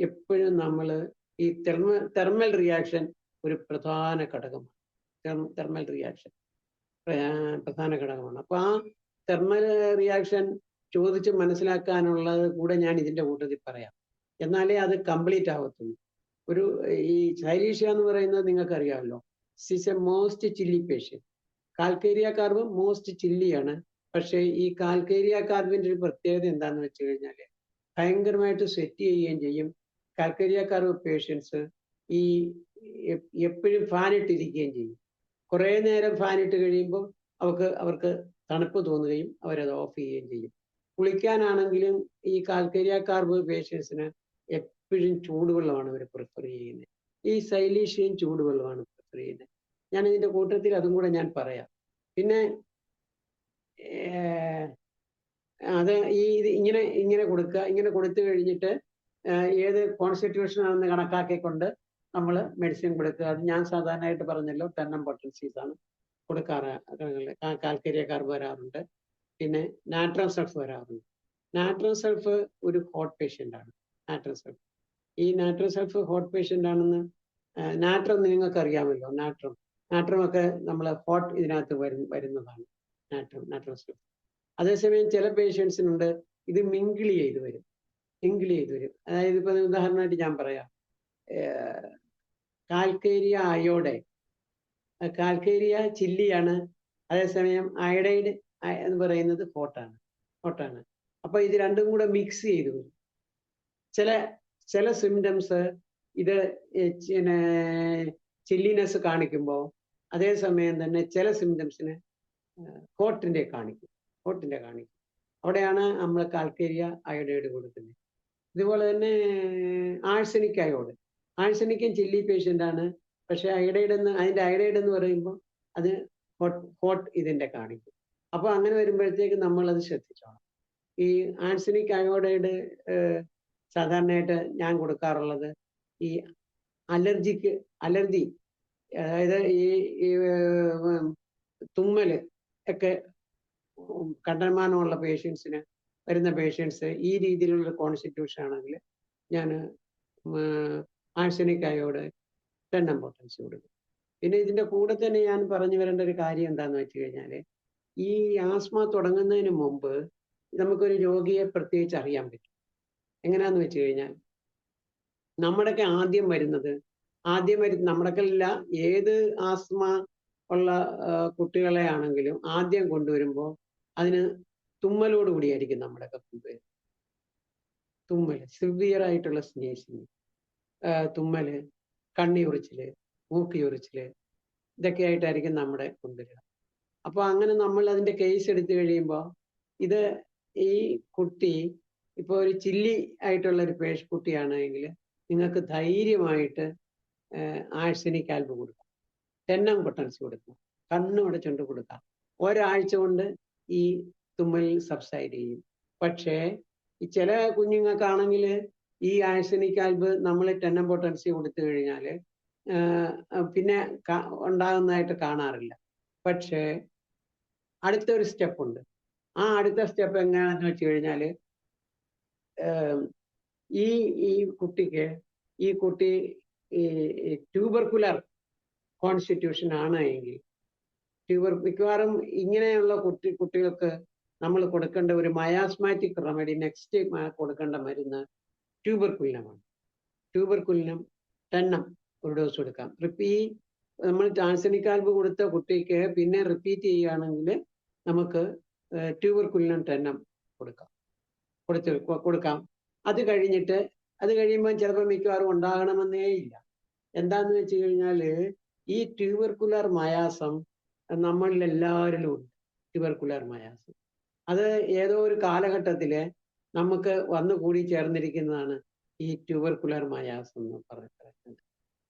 എപ്പോഴും നമ്മൾ ഈ തെർമൽ റിയാക്ഷൻ ഒരു പ്രധാന ഘടകമാണ്. തെർമൽ റിയാക്ഷൻ പ്രധാന ഘടകമാണ്. അപ്പോൾ ആ തെർമൽ റിയാക്ഷൻ ചോദിച്ച് മനസ്സിലാക്കാനുള്ളത് കൂടെ ഞാൻ ഇതിൻ്റെ കൂട്ടത്തിൽ പറയാം. എന്നാലേ അത് കംപ്ലീറ്റ് ആവത്തുള്ളൂ. ഈ സൈലീഷ്യ എന്ന് പറയുന്നത് നിങ്ങൾക്കറിയാമല്ലോ, is a most chilly patient. കാൽക്കേരിയ കാർബ് മോസ്റ്റ് ചില്ലിയാണ്. പക്ഷേ ഈ കാൽക്കേരിയ കാർബിൻ്റെ ഒരു പ്രത്യേകത എന്താണെന്ന് വെച്ച് കഴിഞ്ഞാൽ ഭയങ്കരമായിട്ട് സെറ്റ് ചെയ്യുകയും ചെയ്യും. കാൽക്കേരിയ കാർബ് പേഷ്യൻസ് ഈ എപ്പോഴും ഫാനിട്ടിരിക്കുകയും ചെയ്യും. കുറേ നേരം ഫാനിട്ട് കഴിയുമ്പോൾ അവർക്ക് തണുപ്പ് തോന്നുകയും അവരത് ഓഫ് ചെയ്യുകയും ചെയ്യും. കുളിക്കാനാണെങ്കിലും ഈ കാൽക്കേരിയ കാർബ് പേഷ്യൻസിന് എപ്പോഴും ചൂടുവെള്ളമാണ് അവർ പ്രിഫർ ചെയ്യുന്നത്. ഈ സൈലീഷ്യയും ചൂടുവെള്ളമാണ് പ്രിഫർ ചെയ്യുന്നത്. ഞാൻ ഇതിൻ്റെ കൂട്ടത്തിൽ അതും കൂടെ ഞാൻ പറയാം. പിന്നെ അത് ഇത് ഇങ്ങനെ കൊടുക്കുക. ഇങ്ങനെ കൊടുത്തു കഴിഞ്ഞിട്ട് ഏത് കോൺസ്റ്റിറ്റ്യൂഷൻ ആണെന്ന് കണക്കാക്കിക്കൊണ്ട് നമ്മൾ മെഡിസിൻ കൊടുക്കുക. അത് ഞാൻ സാധാരണയായിട്ട് പറഞ്ഞല്ലോ 10 പൊട്ടൻസീസ് ആണ് കൊടുക്കാറ്. കാൽക്കേരിയ കാർബ് വരാറുണ്ട്. പിന്നെ നാട്രം സൾഫ് വരാറുണ്ട്. നാട്രം സൾഫ് ഒരു ഹോട്ട് പേഷ്യൻ്റ് ആണ്. ഈ നാട്രം സൾഫ് ഹോട്ട് പേഷ്യൻ്റ് ആണെന്ന് നാട്രം നിങ്ങൾക്ക് അറിയാമല്ലോ. നാട്രം ഒക്കെ നമ്മൾ ഹോട്ട് ഇതിനകത്ത് വരുന്നതാണ് നാട്രം സൾഫ്. അതേസമയം ചില പേഷ്യൻസിനുണ്ട് ഇത് മിങ്കിൾ ചെയ്ത് വരും. അതായത് ഇപ്പൊ ഉദാഹരണമായിട്ട് ഞാൻ പറയാം, കാൽക്കേരിയ അയോഡൈഡ്, കാൽക്കേരിയ ചില്ലിയാണ്. അതേസമയം അയഡൈഡ് എന്ന് പറയുന്നത് ഹോട്ടാണ്. അപ്പൊ ഇത് രണ്ടും കൂടെ മിക്സ് ചെയ്ത് വരും. ചില സിംറ്റംസ് ഇത് ചില്ലിനെസ് കാണിക്കുമ്പോൾ അതേസമയം തന്നെ ചില സിംറ്റംസിന് ഹോട്ടിൻ്റെ കാണിക്കും. അവിടെയാണ് നമ്മൾ കാൽക്കേരിയ അയോഡൈഡ് കൊടുക്കുന്നത്. ഇതുപോലെ തന്നെ ആഴ്സനിക് അയോഡ്, ആഴ്സനിക്കും ചില്ലി പേഷ്യൻ്റ് ആണ്. പക്ഷെ അതിൻ്റെ അയഡൈഡ് എന്ന് പറയുമ്പോൾ അത് ഹോട്ട് ഇതിൻ്റെ കാണിക്കും. അപ്പോൾ അങ്ങനെ വരുമ്പോഴത്തേക്ക് നമ്മളത് ശ്രദ്ധിച്ചോണം. ഈ ആൻസിനിക് അയോഡൈഡ് സാധാരണയായിട്ട് ഞാൻ കൊടുക്കാറുള്ളത് ഈ അലർജി, അതായത് ഈ തുമ്മല് ഒക്കെ കണ്ടമാനമുള്ള പേഷ്യൻസിന് വരുന്ന പേഷ്യൻസ് ഈ രീതിയിലുള്ള കോൺസ്റ്റിറ്റ്യൂഷൻ ആണെങ്കിൽ ഞാൻ ആഴ്സനിക് അയോഡൈഡ് 10 ഇമ്പോർട്ടൻസ് കൊടുക്കും. പിന്നെ ഇതിൻ്റെ കൂടെ തന്നെ ഞാൻ പറഞ്ഞു വരേണ്ട ഒരു കാര്യം എന്താണെന്ന് വെച്ച് കഴിഞ്ഞാൽ, ഈ ആസ്മ തുടങ്ങുന്നതിന് മുമ്പ് നമുക്കൊരു രോഗിയെ പ്രത്യേകിച്ച് അറിയാൻ പറ്റും. എങ്ങനെയാന്ന് വെച്ച് കഴിഞ്ഞാൽ, നമ്മുടെയൊക്കെ ആദ്യം വരുന്നത് നമ്മുടെയൊക്കെ ഇല്ല, ഏത് ആസ്മ ഉള്ള കുട്ടികളെ ആണെങ്കിലും ആദ്യം കൊണ്ടുവരുമ്പോൾ അതിന് തുമ്മലോട് കൂടിയായിരിക്കും നമ്മുടെയൊക്കെ കൊണ്ടുവരുന്നത്. തുമ്മൽ, സിവിയർ ആയിട്ടുള്ള സ്നീസിങ്, തുമ്മല്, കണ്ണിയൊറിച്ചില്, മൂക്കിയൊറിച്ചില്, ഇതൊക്കെ ആയിട്ടായിരിക്കും നമ്മുടെ കൊണ്ടുവരിക. അപ്പോൾ അങ്ങനെ നമ്മൾ അതിൻ്റെ കേസ് എടുത്തു കഴിയുമ്പോൾ ഇത് ഈ കുട്ടി ഇപ്പോൾ ഒരു ചില്ലി ആയിട്ടുള്ള ഒരു കുട്ടിയാണെങ്കിൽ നിങ്ങൾക്ക് ധൈര്യമായിട്ട് ആഴ്സനിക് ആൽബ് കൊടുക്കാം, 10 ഇമ്പോർട്ടൻസ് കൊടുക്കാം, കണ്ണുടച്ചുകൊണ്ട് കൊടുക്കാം. ഒരാഴ്ച കൊണ്ട് ഈ തുമ്മൽ സബ്സൈഡ് ചെയ്യും. പക്ഷേ ഈ ചില കുഞ്ഞുങ്ങൾക്കാണെങ്കിൽ ഈ ആഴ്സനിക് ആൽബ് നമ്മൾ 10 ഇമ്പോർട്ടൻസ് കൊടുത്തു കഴിഞ്ഞാൽ പിന്നെ ഉണ്ടാകുന്നതായിട്ട് കാണാറില്ല. പക്ഷേ അടുത്തൊരു സ്റ്റെപ്പ് ഉണ്ട്. ആ അടുത്ത സ്റ്റെപ്പ് എങ്ങനെയാണെന്ന് വെച്ച് കഴിഞ്ഞാൽ, ഈ കുട്ടി ട്യൂബർക്കുലർ കോൺസ്റ്റിറ്റ്യൂഷൻ ആണ് എങ്കിൽ, മിക്കവാറും ഇങ്ങനെയുള്ള കുട്ടികൾക്ക് നമ്മൾ കൊടുക്കേണ്ട ഒരു മയാസ്മാറ്റിക് റെമഡി, നെക്സ്റ്റ് കൊടുക്കേണ്ട മരുന്ന് ട്യൂബർക്കുലിനമാണ്. ട്യൂബർക്കുലിനം 10 ഒരു ഡോസ് കൊടുക്കാം. നമ്മൾ ആഴ്സനിക് ആൽബ് കൊടുത്ത കുട്ടിക്ക് പിന്നെ റിപ്പീറ്റ് ചെയ്യുകയാണെങ്കിൽ നമുക്ക് ട്യൂബർക്കുലിനം 10 കൊടുക്കാം. അത് കഴിയുമ്പോൾ ചിലപ്പോൾ മിക്കവാറും ഉണ്ടാകണമെന്നേ ഇല്ല. എന്താന്ന് വെച്ച് കഴിഞ്ഞാൽ, ഈ ട്യൂബർക്കുലർ മയാസം നമ്മളിൽ എല്ലാവരിലും ഉണ്ട്. ട്യൂബർക്കുലർ മയാസം അത് ഏതോ ഒരു കാലഘട്ടത്തിൽ നമുക്ക് വന്നു കൂടി ചേർന്നിരിക്കുന്നതാണ് ഈ ട്യൂബർക്കുലർ മയാസം എന്ന് പറയുന്നത്.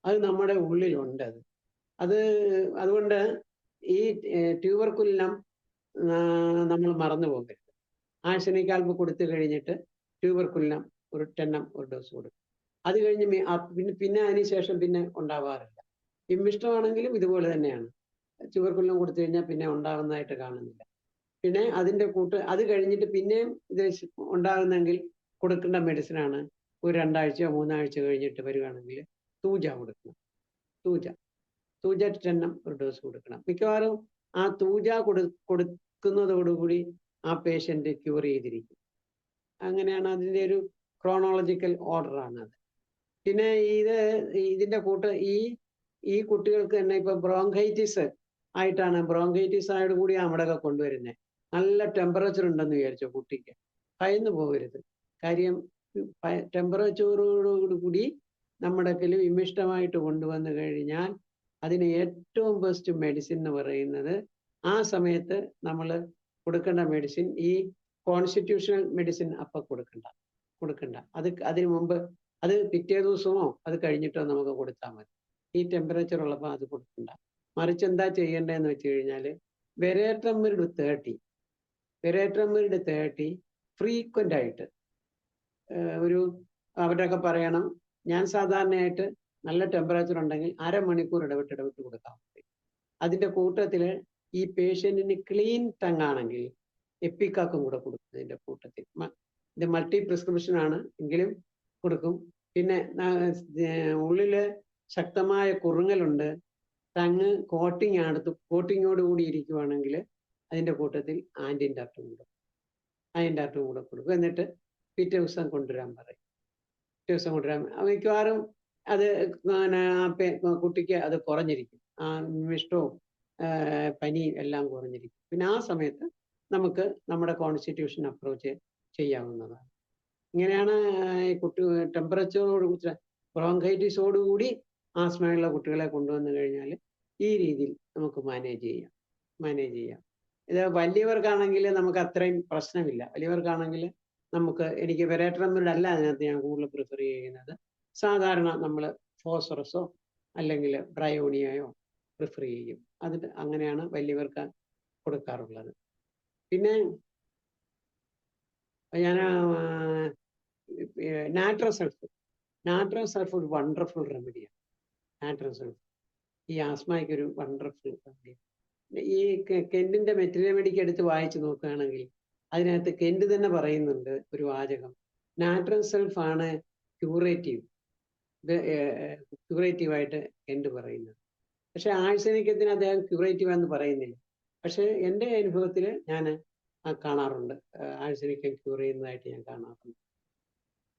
അത് നമ്മുടെ ഉള്ളിലുണ്ട്. അതുകൊണ്ട് ഈ ട്യൂബർക്കുലിനം നമ്മൾ മറന്നു പോകരുത്. ആഴ്സനിക് ആൽബ് കൊടുത്തു കഴിഞ്ഞിട്ട് ട്യൂബർക്കുലിനം ഒരു 10 ഒരു ഡോസ് കൊടുക്കും. അത് കഴിഞ്ഞ് പിന്നെ അതിനുശേഷം പിന്നെ ഉണ്ടാവാറില്ല. ഇമ്മിഷ്ടമാണെങ്കിലും ഇതുപോലെ തന്നെയാണ്. ട്യൂബർക്കുലിനം കൊടുത്തു കഴിഞ്ഞാൽ പിന്നെ ഉണ്ടാകുന്നതായിട്ട് കാണുന്നില്ല. പിന്നെ അത് കഴിഞ്ഞിട്ട് പിന്നെയും ഇത് ഉണ്ടാകുന്നെങ്കിൽ കൊടുക്കേണ്ട മെഡിസിനാണ് ഒരു 2 ആഴ്ചയോ 3 ആഴ്ച കഴിഞ്ഞിട്ട് വരികയാണെങ്കിൽ തൂജ കൊടുക്കണം. തൂജ 10 ഒരു ഡോസ് കൊടുക്കണം. മിക്കവാറും ആ തൂജ കൊടുക്കുന്നതോടുകൂടി ആ പേഷ്യന്റ് ക്യൂർ ചെയ്തിരിക്കും. അങ്ങനെയാണ് അതിൻ്റെ ഒരു ക്രോണോളജിക്കൽ ഓർഡറാണ് അത്. പിന്നെ ഇതിൻ്റെ ഈ കുട്ടികൾക്ക് തന്നെ ഇപ്പൊ ബ്രോങ്കൈറ്റിസ് ആയോടുകൂടി നമ്മുടെയൊക്കെ കൊണ്ടുവരുന്നത്. നല്ല ടെമ്പറേച്ചർ ഉണ്ടെന്ന് വിചാരിച്ചോ കുട്ടിക്ക്, ഭയന്ന് പോകരുത്. കാര്യം ടെമ്പറേച്ചറോടുകൂടി നമ്മുടെ കയ്യിൽ വിമിഷ്ടമായിട്ട് കൊണ്ടുവന്നു കഴിഞ്ഞാൽ അതിന് ഏറ്റവും ബെസ്റ്റ് മെഡിസിൻ എന്ന് പറയുന്നത്, ആ സമയത്ത് നമ്മൾ കൊടുക്കേണ്ട മെഡിസിൻ ഈ കോൺസ്റ്റിറ്റ്യൂഷണൽ മെഡിസിൻ അപ്പം കൊടുക്കണ്ട. അതിന് മുമ്പ് അത് പിറ്റേ ദിവസമോ അത് കഴിഞ്ഞിട്ടോ നമുക്ക് കൊടുത്താൽ മതി. ഈ ടെമ്പറേച്ചർ ഉള്ളപ്പോൾ അത് കൊടുക്കണ്ട. മറിച്ച് എന്താ ചെയ്യേണ്ടതെന്ന് വെച്ച് കഴിഞ്ഞാൽ, വെരേട്രമിഡ് 30 ഫ്രീക്വൻ്റ് ആയിട്ട് അവരൊക്കെ പറയണം. ഞാൻ സാധാരണയായിട്ട് നല്ല ടെമ്പറേച്ചർ ഉണ്ടെങ്കിൽ അരമണിക്കൂർ ഇടവിട്ട് കൊടുക്കാൻ മതി. അതിൻ്റെ കൂട്ടത്തിൽ ഈ പേഷ്യൻറ്റിന് ക്ലീൻ ടങ് ആണെങ്കിൽ എപ്പിക്കാക്കും കൂടെ കൊടുക്കും. ഇതിൻ്റെ കൂട്ടത്തിൽ ഇത് മൾട്ടി പ്രിസ്ക്രിപ്ഷൻ ആണ് എങ്കിലും കൊടുക്കും. പിന്നെ ഉള്ളില് ശക്തമായ കുറുങ്ങലുണ്ട്, ടങ് കോട്ടിങ്ങോട് കൂടി ഇരിക്കുവാണെങ്കിൽ അതിൻ്റെ കൂട്ടത്തിൽ ആൻറ്റിൻഡാർട്ടും കൂടെ കൊടുക്കും. എന്നിട്ട് പിറ്റേ ദിവസം കൊണ്ടുവരാൻ പറയും. മിക്കവാറും അത് കുട്ടിക്ക് അത് കുറഞ്ഞിരിക്കും. ആ വിഷ്ടവും പനിയും എല്ലാം കുറഞ്ഞിരിക്കും. പിന്നെ ആ സമയത്ത് നമുക്ക് നമ്മുടെ കോൺസ്റ്റിറ്റ്യൂഷൻ അപ്രോച്ച് ചെയ്യാവുന്നതാണ്. ഇങ്ങനെയാണ് ബ്രോങ്കൈറ്റിസോടുകൂടി ആസ്മയുള്ള കുട്ടികളെ കൊണ്ടുവന്നു കഴിഞ്ഞാൽ ഈ രീതിയിൽ നമുക്ക് മാനേജ് ചെയ്യാം. ഇത് വലിയവർക്കാണെങ്കിൽ നമുക്ക് അത്രയും പ്രശ്നമില്ല. വലിയവർക്കാണെങ്കിൽ എനിക്ക് വെരേട്രമിഡ് അല്ല അതിനകത്ത് ഞാൻ കൂടുതൽ പ്രിഫർ ചെയ്യുന്നത്. സാധാരണ നമ്മൾ ഫോസ്ഫറസോ അല്ലെങ്കിൽ ബ്രയോണിയയോ പ്രിഫർ ചെയ്യും. അങ്ങനെയാണ് വലിയവർക്ക് കൊടുക്കാറുള്ളത്. പിന്നെ ഞാൻ നാട്രോസൾഫ് ഒരു വണ്ടർഫുൾ റെമഡിയാണ്. നാട്രോസൾഫ് ഈ ആസ്മയ്ക്ക് ഒരു വണ്ടർഫുൾ റെമഡിയാണ്. ഈ കെന്റിന്റെ മെറ്റീരിയൽ മെഡിക്ക് എടുത്ത് വായിച്ചു നോക്കുകയാണെങ്കിൽ അതിനകത്ത് കെന്റ് തന്നെ പറയുന്നുണ്ട് ഒരു വാചകം, നാട്രോസൾഫ് ആണ് ക്യൂറേറ്റീവായിട്ട് കെന്റ് പറയുന്നത്. പക്ഷെ ആഴ്സനിക്കത്തിന് അദ്ദേഹം ക്യൂറേറ്റീവ് എന്ന് പറയുന്നില്ല. പക്ഷെ എൻ്റെ അനുഭവത്തിൽ ഞാൻ കാണാറുണ്ട്, ആഴ്സനിക്കം ക്യൂർ ചെയ്യുന്നതായിട്ട് ഞാൻ കാണാറുണ്ട്.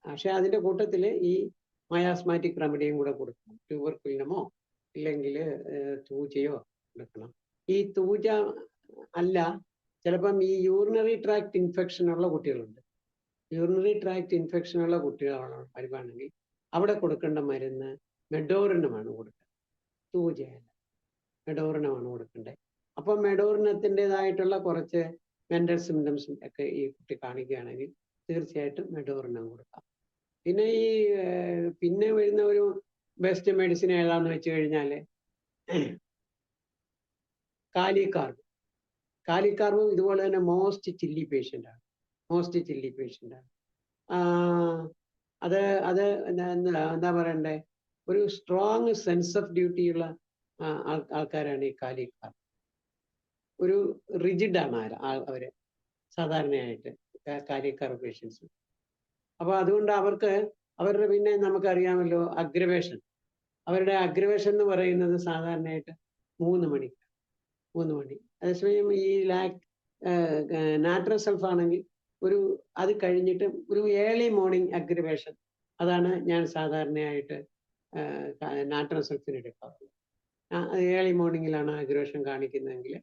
പക്ഷെ അതിൻ്റെ കൂട്ടത്തിൽ ഈ മയാസ്മാറ്റിക് റെമഡിയും കൂടെ കൊടുക്കണം. ട്യൂബർക്കുലിനമോ ഇല്ലെങ്കിൽ തൂജയോ കൊടുക്കണം. ഈ തൂജ അല്ല, ചിലപ്പം ഈ യൂറിനറി ട്രാക്ട് ഇൻഫെക്ഷൻ ഉള്ള കുട്ടികളുണ്ട്. യൂറിനറി ട്രാക്ട് ഇൻഫെക്ഷൻ ഉള്ള കുട്ടികളാണ് വരുവാണെങ്കിൽ അവിടെ കൊടുക്കേണ്ട മരുന്ന് മെഡോറിനമാണ് കൊടുക്കുക, തൂജയല്ല, മെഡോറിനമാണ് കൊടുക്കേണ്ടത്. അപ്പം മെഡോറിനത്തിൻ്റെതായിട്ടുള്ള കുറച്ച് മെന്റൽ സിംറ്റംസും ഒക്കെ ഈ കുട്ടി കാണിക്കുകയാണെങ്കിൽ തീർച്ചയായിട്ടും മെഡോറിനം കൊടുക്കാം. പിന്നെ പിന്നെ വരുന്ന ഒരു ബെസ്റ്റ് മെഡിസിൻ ഏതാന്ന് വെച്ച് കഴിഞ്ഞാൽ കാലിക്കാർബും ഇതുപോലെ തന്നെ മോസ്റ്റ് ചില്ലി പേഷ്യൻ്റ് ആണ്. അത് എന്താ പറയണ്ടേ, ഒരു സ്ട്രോങ് സെൻസ് ഓഫ് ഡ്യൂട്ടി ഉള്ള ആൾക്കാരാണ് ഈ കാലിക്കാർബ്. ഒരു റിജിഡാണ് അവര് സാധാരണയായിട്ട് കാലിക്കാർബ് പേഷ്യൻസ്. അപ്പൊ അതുകൊണ്ട് അവരുടെ പിന്നെ നമുക്കറിയാമല്ലോ അവരുടെ അഗ്രവേഷൻ എന്ന് പറയുന്നത് സാധാരണയായിട്ട് 3 മണി. അതേസമയം ഈ നാട്രോസൾഫ് ആണെങ്കിൽ അത് കഴിഞ്ഞിട്ട് ഒരു ഏർലി മോർണിംഗ് അഗ്രവേഷൻ, അതാണ് ഞാൻ സാധാരണയായിട്ട് നാട്രോസൾഫിന് എടുക്കാറുള്ളത്. ഏർലി മോർണിംഗിലാണ് അഗ്രവേഷൻ കാണിക്കുന്നതെങ്കിൽ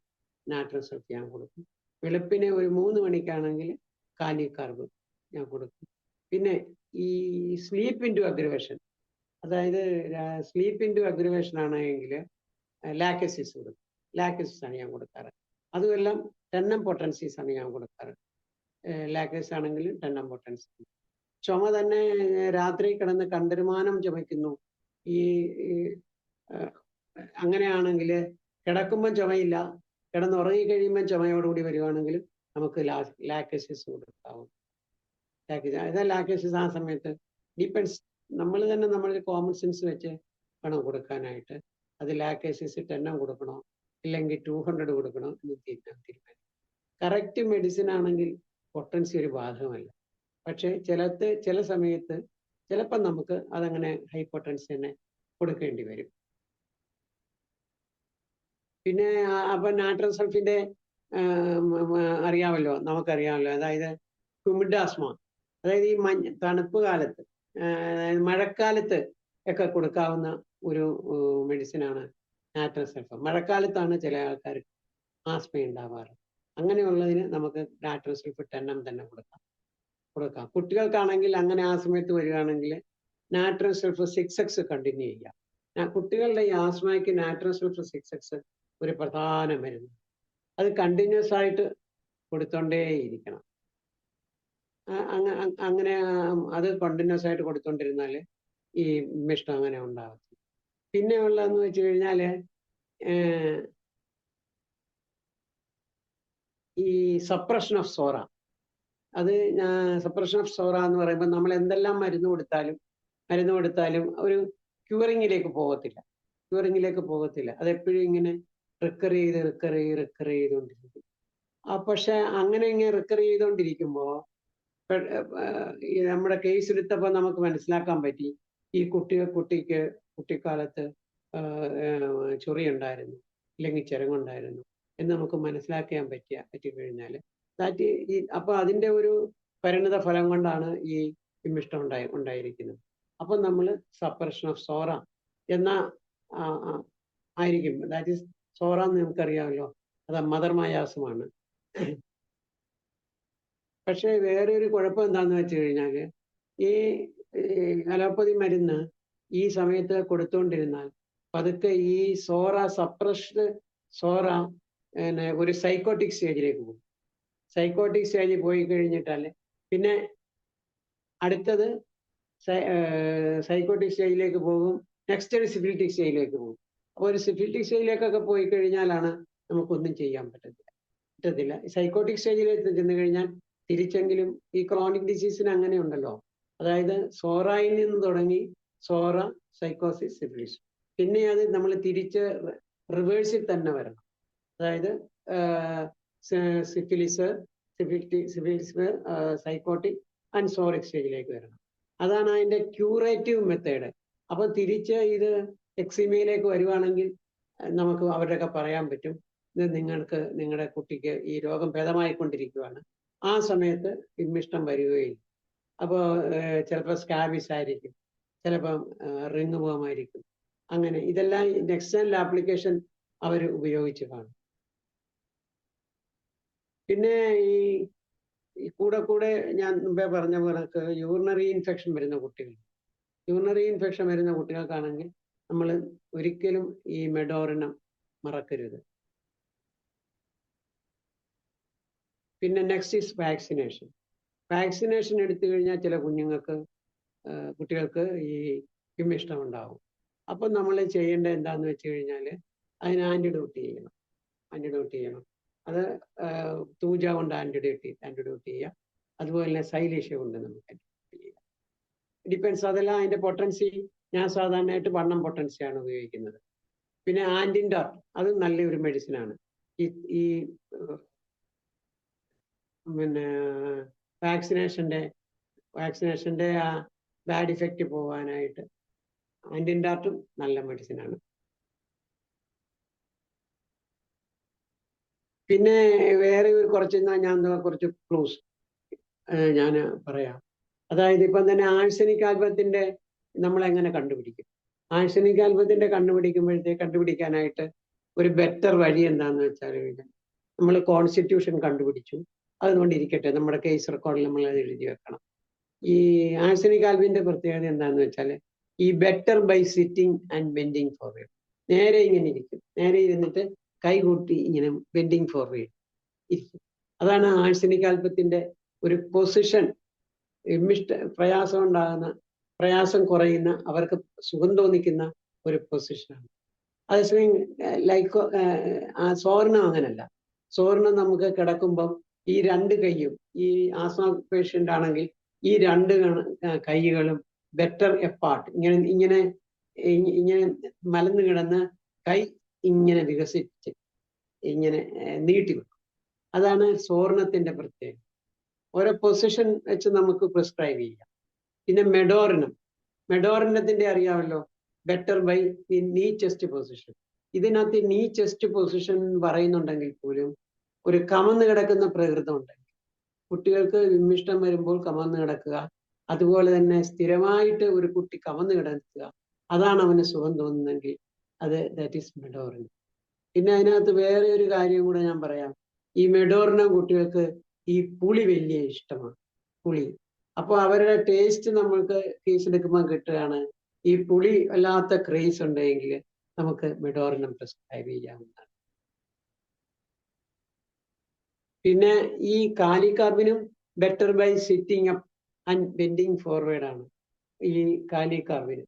നാട്രോസൾഫ് ഞാൻ കൊടുക്കും. വെളുപ്പിനെ ഒരു 3 മണിക്കാണെങ്കിൽ കാലിക്കാർബ് ഞാൻ കൊടുക്കും. പിന്നെ ഈ സ്ലീപ്പ് ഇൻറ്റു അഗ്രവേഷൻ, അതായത് സ്ലീപ്പ് ഇൻറ്റു അഗ്രവേഷൻ ആണെങ്കിൽ ലാക്കസിസ് കൊടുക്കും. ലാക്കസിസ് ആണ് ഞാൻ കൊടുക്കാറ്. അതുമെല്ലാം ടെന്നം പൊട്ടൻസീസ് ആണ് ഞാൻ കൊടുക്കാറ്. ലാക്കസിസ് ആണെങ്കിൽ ടെന്നം പൊട്ടൻസി. ചുമ തന്നെ രാത്രി കിടന്ന് കണ്ടരുമാനം ചുമയ്ക്കുന്നു, അങ്ങനെയാണെങ്കിൽ കിടക്കുമ്പം ചുമയില്ല, കിടന്നുറങ്ങി കഴിയുമ്പം ചുമയോടുകൂടി വരുവാണെങ്കിൽ നമുക്ക് ലാക്കസിസ് കൊടുക്കാവും. ലാക്കസിസ് ആ സമയത്ത് ഡിപ്പെൻസ്, നമ്മൾ തന്നെ നമ്മളുടെ കോമൺ സെൻസ് വെച്ച് വേണം കൊടുക്കാനായിട്ട്. അത് ലാക്കസിസ് 10 കൊടുക്കണോ ഇല്ലെങ്കിൽ 200 കൊടുക്കണോ എന്ന് തീരുമാനിക്കും. കറക്റ്റ് മെഡിസിൻ ആണെങ്കിൽ പൊട്ടൻസി ഒരു ബാധകമല്ല. പക്ഷെ ചില സമയത്ത് ചിലപ്പോൾ നമുക്ക് അതങ്ങനെ ഹൈ പൊട്ടൻസി തന്നെ കൊടുക്കേണ്ടി വരും. പിന്നെ അപ്പൊ നാട്രോസൾഫിന്റെ നമുക്കറിയാമല്ലോ, അതായത് ഹ്യൂമിഡ് ആസ്മ, അതായത് ഈ തണുപ്പ് കാലത്ത്, മഴക്കാലത്ത് ഒക്കെ കൊടുക്കാവുന്ന ഒരു മെഡിസിനാണ് നാട്രോസൾഫ്. മഴക്കാലത്താണ് ചില ആൾക്കാർക്ക് ആസ്മ ഉണ്ടാവാറ്. അങ്ങനെയുള്ളതിന് നമുക്ക് നാട്രോസൾഫ് 10 തന്നെ കൊടുക്കാം. കുട്ടികൾക്കാണെങ്കിൽ അങ്ങനെ ആ സമയത്ത് വരികയാണെങ്കിൽ നാട്രോസൾഫ് 6x കണ്ടിന്യൂ ചെയ്യാം. കുട്ടികളുടെ ഈ ആസ്മയ്ക്ക് നാട്രോസൾഫ് 6x ഒരു പ്രധാന മരുന്ന്. അത് കണ്ടിന്യൂസ് ആയിട്ട് കൊടുത്തോണ്ടേയിരിക്കണം. അങ്ങനെ അത് കണ്ടിന്യൂസ് ആയിട്ട് കൊടുത്തോണ്ടിരുന്നാൽ ഈ വിമിഷ്ടം അങ്ങനെ ഉണ്ടാകത്തില്ല. പിന്നെ ഉള്ളതെന്ന് വെച്ച് കഴിഞ്ഞാൽ ഈ സപ്രഷൻ ഓഫ് സോറ. സപ്രഷൻ ഓഫ് സോറ എന്ന് പറയുമ്പോൾ നമ്മൾ എന്തെല്ലാം മരുന്ന് കൊടുത്താലും ഒരു ക്യൂറിങ്ങിലേക്ക് പോകത്തില്ല. അതെപ്പോഴും ഇങ്ങനെ റിക്കർ ചെയ്തുകൊണ്ടിരിക്കും. പക്ഷെ അങ്ങനെ ഇങ്ങനെ റിക്കർ ചെയ്തുകൊണ്ടിരിക്കുമ്പോൾ നമ്മുടെ കേസ് എടുത്തപ്പോൾ നമുക്ക് മനസ്സിലാക്കാൻ പറ്റി, ഈ കുട്ടിക്കാലത്ത് ചൊറിയുണ്ടായിരുന്നു അല്ലെങ്കിൽ ചിരങ്ങുണ്ടായിരുന്നു എന്ന് നമുക്ക് മനസ്സിലാക്കാൻ പറ്റിക്കഴിഞ്ഞാൽ അപ്പൊ അതിൻ്റെ ഒരു പരിണിത ഫലം കൊണ്ടാണ് ഈ വിമിഷ്ടം ഉണ്ടായിരിക്കുന്നത്. അപ്പൊ നമ്മൾ സപ്രഷൻ ഓഫ് സോറ എന്ന ആയിരിക്കും. ദാറ്റ് ഈസ് സോറ എന്ന് നമുക്കറിയാമല്ലോ, അത് മദർ മയാസമാണ്. പക്ഷെ വേറെ ഒരു കുഴപ്പം എന്താണെന്ന് വെച്ച് കഴിഞ്ഞാൽ ഈ അലോപ്പതി മരുന്ന് ഈ സമയത്ത് കൊടുത്തുകൊണ്ടിരുന്നാൽ പതുക്കെ ഈ സപ്രഷ്ഡ് സോറ ഒരു സൈക്കോട്ടിക് സ്റ്റേജിലേക്ക് പോകും. സൈക്കോട്ടിക് സ്റ്റേജിൽ പോയി കഴിഞ്ഞിട്ടാൽ പിന്നെ അടുത്തത് സൈക്കോട്ടിക് സ്റ്റേജിലേക്ക് പോകും. നെക്സ്റ്റ് ഒരു സിഫിലിറ്റിക് സ്റ്റേജിലേക്ക് പോകും. അപ്പോൾ ഒരു സിഫിലിറ്റിക് സ്റ്റേജിലേക്കൊക്കെ പോയി കഴിഞ്ഞാലാണ് നമുക്കൊന്നും ചെയ്യാൻ പറ്റത്തില്ല. പറ്റത്തില്ല. സൈക്കോട്ടിക് സ്റ്റേജിൽ ചെന്ന് കഴിഞ്ഞാൽ തിരിച്ചെങ്കിലും ഈ ക്രോണിക് ഡിസീസിന് അങ്ങനെ ഉണ്ടല്ലോ. അതായത് സോറയിൽ നിന്ന് തുടങ്ങി സോറ, സൈക്കോസിസ്, സിഫിലിസ്. പിന്നെ അത് നമ്മൾ തിരിച്ച് റിവേഴ്സിൽ തന്നെ വരണം. അതായത് സിഫിലിസ്, സൈക്കോട്ടിക് ആൻഡ് സോറിക് സ്റ്റേജിലേക്ക് വരണം. അതാണ് അതിന്റെ ക്യൂറേറ്റീവ് മെത്തേഡ്. അപ്പൊ തിരിച്ച് ഇത് എക്സിമയിലേക്ക് വരുവാണെങ്കിൽ നമുക്ക് അവരുടെയൊക്കെ പറയാൻ പറ്റും, ഇത് നിങ്ങളുടെ കുട്ടിക്ക് ഈ രോഗം ഭേദമായിക്കൊണ്ടിരിക്കുകയാണ്. ആ സമയത്ത് വിമ്മിഷ്ടം വരികയില്ല. അപ്പോൾ ചിലപ്പോൾ സ്കാബിസ് ആയിരിക്കും, ചിലപ്പം റിങ് പോമായിരിക്കും. അങ്ങനെ ഇതെല്ലാം നെക്സ്റ്റൽ ആപ്ലിക്കേഷൻ അവർ ഉപയോഗിച്ച് കാണും. പിന്നെ ഈ കൂടെ ഞാൻ മുമ്പേ പറഞ്ഞ പോലെ യൂറിനറി ഇൻഫെക്ഷൻ വരുന്ന കുട്ടികൾക്കാണെങ്കിൽ നമ്മൾ ഒരിക്കലും ഈ മെഡോറിനം മറക്കരുത്. പിന്നെ നെക്സ്റ്റ് ഈസ് വാക്സിനേഷൻ. വാക്സിനേഷൻ എടുത്തു കഴിഞ്ഞാൽ ചില കുട്ടികൾക്ക് ഈ വിമ്മിഷ്ടം ഉണ്ടാവും. അപ്പം നമ്മൾ ചെയ്യേണ്ടത് എന്താണെന്ന് വെച്ച് കഴിഞ്ഞാൽ അതിന് ആൻറ്റിഡോട്ട് ചെയ്യണം. അത് തൂജ കൊണ്ട് ആൻറ്റിഡോട്ട് ചെയ്യുക. അതുപോലെ തന്നെ സൈലേഷ്യ കൊണ്ട് നമുക്ക് ആൻറ്റിഡോട്ട് ചെയ്യുക. ഡിപ്പെൻസ്. അതെല്ലാം അതിൻ്റെ പൊട്ടൻസി. ഞാൻ സാധാരണയായിട്ട് വണ്ണം പൊട്ടൻസിയാണ് ഉപയോഗിക്കുന്നത്. പിന്നെ ആൻറ്റിൻഡാർ, അത് നല്ലൊരു മെഡിസിനാണ്. ഈ പിന്നെ വാക്സിനേഷൻ്റെ ആ ബാഡ് ഇഫക്റ്റ് പോകാനായിട്ട് ആൻറ്റിൻഡാർട്ടും നല്ല മെഡിസിനാണ്. പിന്നെ വേറെ കുറച്ച് ക്ലൂസ് ഞാൻ പറയാം. അതായത് ഇപ്പം തന്നെ ആഴ്സനിക് ആൽബത്തിന്റെ നമ്മൾ എങ്ങനെ കണ്ടുപിടിക്കും? ആഴ്സനിക് ആൽബത്തിന്റെ കണ്ടുപിടിക്കാനായിട്ട് ഒരു ബെറ്റർ വഴി എന്താന്ന് വെച്ചാൽ നമ്മൾ കോൺസ്റ്റിറ്റ്യൂഷൻ കണ്ടുപിടിച്ചു. അതുകൊണ്ടിരിക്കട്ടെ, നമ്മുടെ കേസ് റെക്കോർഡിൽ നമ്മൾ അത് എഴുതി വെക്കണം. ഈ ആഴ്സനിക് ആൽബിന്റെ പ്രത്യേകത എന്താന്ന് വെച്ചാൽ ഈ better by sitting and bending forward. നേരെ ഇങ്ങനെ ഇരിക്കും, നേരെ ഇരുന്നിട്ട് കൈകൂട്ടി ഇങ്ങനെ ബെൻഡിങ് ഫോർവേഡ് ഇരിക്കും. അതാണ് ആഴ്സനിക് ആൽബത്തിന്റെ ഒരു പൊസിഷൻ. പ്രയാസം കുറയുന്ന, അവർക്ക് സുഖം തോന്നിക്കുന്ന ഒരു പൊസിഷനാണ്. അതേസമയം സോർണം അങ്ങനല്ല. സോർണം നമുക്ക് കിടക്കുമ്പം ഈ രണ്ട് കൈയും, ഈ ആസ്മ പേഷ്യൻ്റ് ആണെങ്കിൽ ഈ രണ്ട് കൈകളും ബെറ്റർ എപ്പാർട്ട്, ഇങ്ങനെ മലന്ന് കിടന്ന് കൈ ഇങ്ങനെ വികസിച്ച് ഇങ്ങനെ നീട്ടിവെക്കും. അതാണ് സോർണത്തിന്റെ പ്രത്യേകത. ഓരോ പൊസിഷൻ വെച്ച് നമുക്ക് പ്രിസ്ക്രൈബ് ചെയ്യാം. പിന്നെ മെഡോറിനത്തിന്റെ അറിയാമല്ലോ, ബെറ്റർ ബൈ നീ ചെസ്റ്റ് പൊസിഷൻ. ഇതിനകത്ത് നീ ചെസ്റ്റ് പൊസിഷൻ പറയുന്നുണ്ടെങ്കിൽ പോലും ഒരു കമന്ന് കിടക്കുന്ന പ്രകൃതം ഉണ്ടെങ്കിൽ, കുട്ടികൾക്ക് വിമ്മിഷ്ടം വരുമ്പോൾ കമന്ന് കിടക്കുക, അതുപോലെ തന്നെ സ്ഥിരമായിട്ട് ഒരു കുട്ടി കമന്ന് കിടക്കുക, അതാണ് അവന് സുഖം തോന്നുന്നെങ്കിൽ ദാറ്റ് ഈസ് മെഡോറിനം. പിന്നെ അതിനകത്ത് വേറെ ഒരു കാര്യം കൂടെ ഞാൻ പറയാം. ഈ മെഡോറിനം കുട്ടികൾക്ക് ഈ പുളി വലിയ ഇഷ്ടമാണ്, പുളി. അപ്പോൾ അവരുടെ ടേസ്റ്റ് നമ്മൾക്ക് കേസെടുക്കുമ്പോൾ കിട്ടുകയാണ്. ഈ പുളി അല്ലാത്ത ക്രേസ് ഉണ്ടെങ്കിൽ നമുക്ക് മെഡോറിനം പ്രിസ്ക്രൈബ് ചെയ്യാവുന്നതാണ്. പിന്നെ ഈ കാലികാർബിനും better by sitting up and bending forward ആണ് ഈ കാലികാർബിന്.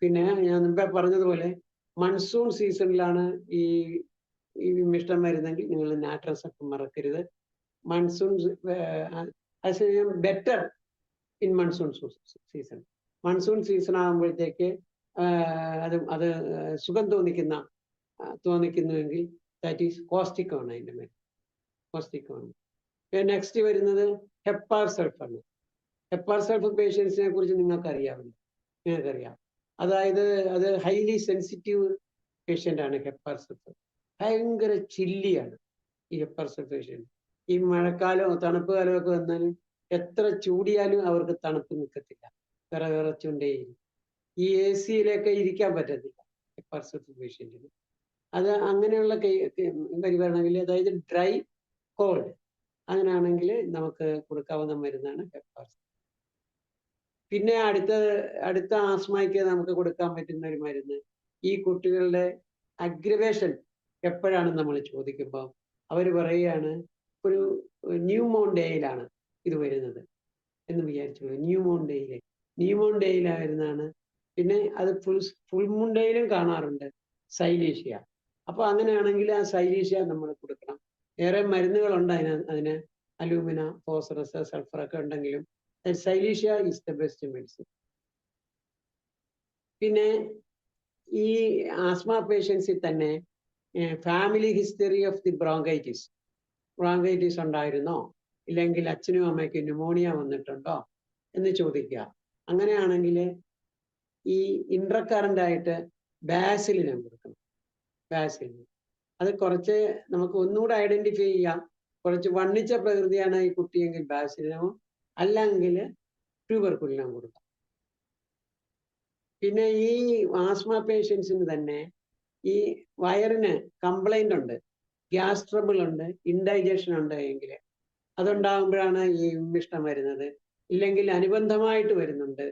പിന്നെ ഞാൻ മുമ്പേ പറഞ്ഞതുപോലെ മൺസൂൺ സീസണിലാണ് ഈ വിമ്മിഷ്ടം വരുന്നെങ്കിൽ നിങ്ങൾ നാട്രസ് ഒക്കെ മറക്കരുത്. Monsoon better in monsoon season. Monsoon season ആകുമ്പോഴത്തേക്ക് അത് സുഖം തോന്നിക്കുന്നുവെങ്കിൽ ദാറ്റ് ഈസ് കോസ്റ്റിക് ആണ്. അതിൻ്റെ മേൽ കോസ്റ്റിക് ആണ്. നെക്സ്റ്റ് വരുന്നത് ഹെപ്പാർ സൾഫാണ്. ഹെപ്പാർ സൾഫർ പേഷ്യൻസിനെ കുറിച്ച് നിങ്ങൾക്കറിയാം. അതായത് അത് ഹൈലി സെൻസിറ്റീവ് പേഷ്യൻ്റ് ആണ് ഹെപ്പാർ സൾഫർ. ഭയങ്കര ചില്ലിയാണ് ഈ ഹെപ്പാർ സൾഫർ പേഷ്യൻ്റ്. ഈ മഴക്കാലമോ തണുപ്പ് കാലമോ ഒക്കെ വന്നാലും എത്ര ചൂടിയാലും അവർക്ക് തണുപ്പ് നിൽക്കത്തില്ല, വിറച്ചുകൊണ്ടേയിരിക്കും. ഈ AC-യിലൊക്കെ ഇരിക്കാൻ പറ്റത്തില്ല ഹെപ്പാർ സൾഫർ പേഷ്യൻറ്റിന്. അത് അങ്ങനെയുള്ള പരിപാടിയാണെങ്കിൽ, അതായത് ഡ്രൈ കോൾഡ്, അങ്ങനെയാണെങ്കിൽ നമുക്ക് കൊടുക്കാവുന്ന മരുന്നാണ് ഹെപ്പാർ. പിന്നെ അടുത്ത ആസ്മയ്ക്ക് നമുക്ക് കൊടുക്കാൻ പറ്റുന്ന ഒരു മരുന്ന്, ഈ കുട്ടികളുടെ അഗ്രവേഷൻ എപ്പോഴാണ് നമ്മൾ ചോദിക്കുമ്പോൾ അവർ പറയുകയാണ് ഒരു ന്യൂമോണ്ടേയിലാണ് ഇത് വരുന്നത് എന്ന് വിചാരിച്ചോളൂ. ന്യൂമോണ്ടേയിലായിരുന്നാണ്. പിന്നെ അത് ഫുൾമുണ്ടയിലും കാണാറുണ്ട് സൈലേഷ്യ. അപ്പോൾ അങ്ങനെയാണെങ്കിൽ ആ സൈലീഷ്യ നമ്മൾ കൊടുക്കണം. ഏറെ മരുന്നുകളുണ്ട് അതിന് അലൂമിന, ഫോസ്ഫറസ്, സൾഫർ ഒക്കെ ഉണ്ടെങ്കിലും സൈലീഷ്യ ഈസ് ദ ബെസ്റ്റ് മെഡിസിൻ. പിന്നെ ഈ ആസ്മ പേഷ്യൻസിൽ തന്നെ family history of the bronchitis ഉണ്ടായിരുന്നോ, ഇല്ലെങ്കിൽ അച്ഛനും അമ്മയ്ക്കും ന്യൂമോണിയ വന്നിട്ടുണ്ടോ എന്ന് ചോദിക്കുക. അങ്ങനെയാണെങ്കിൽ ഈ ഇൻട്രക്കറന്റ് ആയിട്ട് ബാസിലിനം കൊടുക്കണം. ബാസിലിനം അത് കുറച്ച് നമുക്ക് ഒന്നുകൂടെ ഐഡന്റിഫൈ ചെയ്യാം. കുറച്ച് വണ്ണിച്ച പ്രകൃതിയാണ് ഈ കുട്ടിയെങ്കിൽ ബാസിലിനവും, അല്ലെങ്കിൽ ട്യൂബർകുലിനും കൊടുക്കാം. പിന്നെ ഈ ആസ്മ പേഷ്യൻസിന് തന്നെ ഈ വയറിന് കംപ്ലൈന്റ് ഉണ്ട്, ഗ്യാസ് ട്രബിൾ ഉണ്ട്, ഇൻഡൈജഷൻ ഉണ്ട് എങ്കിൽ അതുണ്ടാകുമ്പോഴാണ് ഈ വിമ്മിഷ്ടം വരുന്നത്. ഇല്ലെങ്കിൽ അനുബന്ധമായിട്ട് വരുന്നുണ്ട്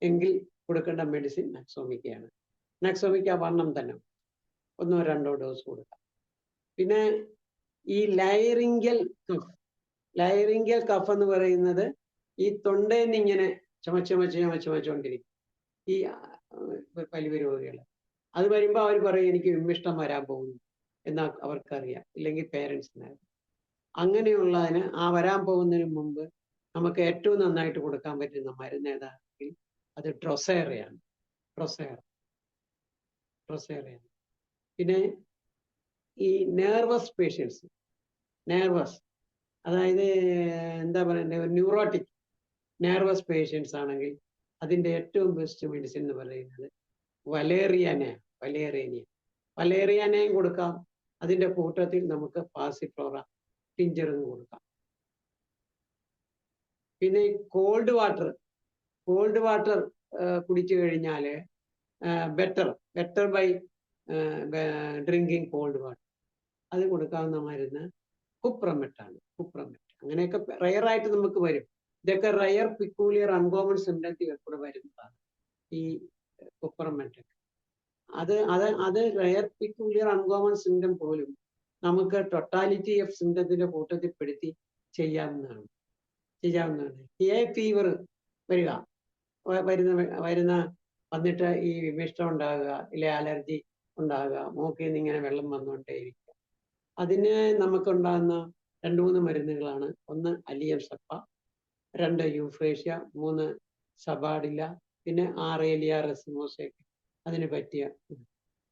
എങ്കിൽ കൊടുക്കേണ്ട മെഡിസിൻ നക്സോമിക്കയാണ്. നക്സോമിക്ക വണ്ണം തന്നെ 1-2 ഡോസ് കൊടുക്കാം. പിന്നെ ഈ ലൈറിംഗൽ കഫ് എന്ന് പറയുന്നത് ഈ തൊണ്ടയിൽ നിന്ന് ഇങ്ങനെ ചുമച്ചുകൊണ്ടിരിക്കും ഈ വലിയ രോഗികൾ. അത് വരുമ്പോൾ അവർ പറയും എനിക്ക് വിമ്മിഷ്ടം വരാൻ പോകുന്നു എന്നാ അവർക്കറിയാം, ഇല്ലെങ്കിൽ പേരൻസിന്. അങ്ങനെയുള്ളതിന് ആ വരാൻ പോകുന്നതിന് മുമ്പ് നമുക്ക് ഏറ്റവും നന്നായിട്ട് കൊടുക്കാൻ പറ്റുന്ന മരുന്ന് ഏതാണെങ്കിൽ അത് ഡ്രൊസേറയാണ്. പിന്നെ ഈ നെർവസ് പേഷ്യൻസ്, അതായത് എന്താ പറയണ്ടേ, ന്യൂറോട്ടിക് നെർവസ് പേഷ്യൻസ് ആണെങ്കിൽ അതിൻ്റെ ഏറ്റവും ബെസ്റ്റ് മെഡിസിൻ എന്ന് പറയുന്നത് വലേറിയാനയും കൊടുക്കാം. അതിൻ്റെ കൂട്ടത്തിൽ നമുക്ക് പാസിഫ്ലോറ ടിഞ്ചറും കൊടുക്കാം. പിന്നെ കോൾഡ് വാട്ടർ കുടിച്ചു കഴിഞ്ഞാൽ better by drinking cold water. അത് കൊടുക്കാവുന്ന മരുന്ന് കുപ്രമെറ്റാണ്. അങ്ങനെയൊക്കെ റയറായിട്ട് നമുക്ക് വരും. ഇതൊക്കെ റയർ പിക്കൂലിയർ അൺകോമൺ സിംറ്റത്തിൽ കൂടെ വരുന്നതാണ് ഈ കുപ്രമെറ്റ്. അത് റയർ പിക്കൂലിയർ അൺകോമൺ സിംറ്റം പോലും നമുക്ക് ടോട്ടാലിറ്റി ഓഫ് സിംറ്റത്തിന്റെ കൂട്ടത്തിൽ പെടുത്തി ചെയ്യാവുന്നതാണ്. ഹൈ ഫീവർ വന്നിട്ട് ഈ വിമിഷ്ടം ഉണ്ടാകുക, ഇല്ലെ അലർജി ഉണ്ടാകുക, മൂക്കിൽ നിന്ന് ഇങ്ങനെ വെള്ളം വന്നുകൊണ്ടേയിരിക്കുക. അതിന് നമുക്കുണ്ടാകുന്ന 2-3 മരുന്നുകളാണ്. 1 അലിയം സപ്പ, 2 യൂഫ്രേഷ്യ, 3 സബാഡില, പിന്നെ ആറേലിയ റെസിമോസയൊക്കെ അതിന് പറ്റിയ.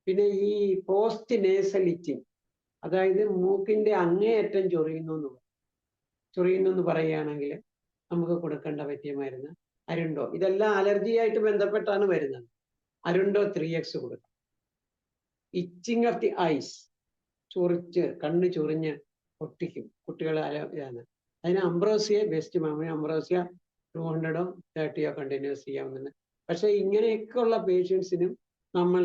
പിന്നെ ഈ പോസ്റ്റ് നേസൽ ഇറ്റിംഗ്, അതായത് മൂക്കിന്റെ അങ്ങേയറ്റം ചൊറിയുന്നു എന്ന് പറയുകയാണെങ്കിൽ നമുക്ക് കൊടുക്കേണ്ട പറ്റിയ മരുന്ന് അരുണ്ടോ. ഇതെല്ലാം അലർജിയായിട്ട് ബന്ധപ്പെട്ടാണ് വരുന്നത്. അരുണ്ടോ 3x കൊടുക്കാം. ഇച്ചിങ് ഓഫ് ദി ഐസ്, കണ്ണ് ചൊറിഞ്ഞ് പൊട്ടിക്കും കുട്ടികളെ. അതിന് അംബ്രോസിയ ബെസ്റ്റ്. അംബ്രോസിയ 200 30 കണ്ടിന്യൂസ് ചെയ്യാവുന്നത്. പക്ഷെ ഇങ്ങനെയൊക്കെ ഉള്ള പേഷ്യൻസിനും നമ്മൾ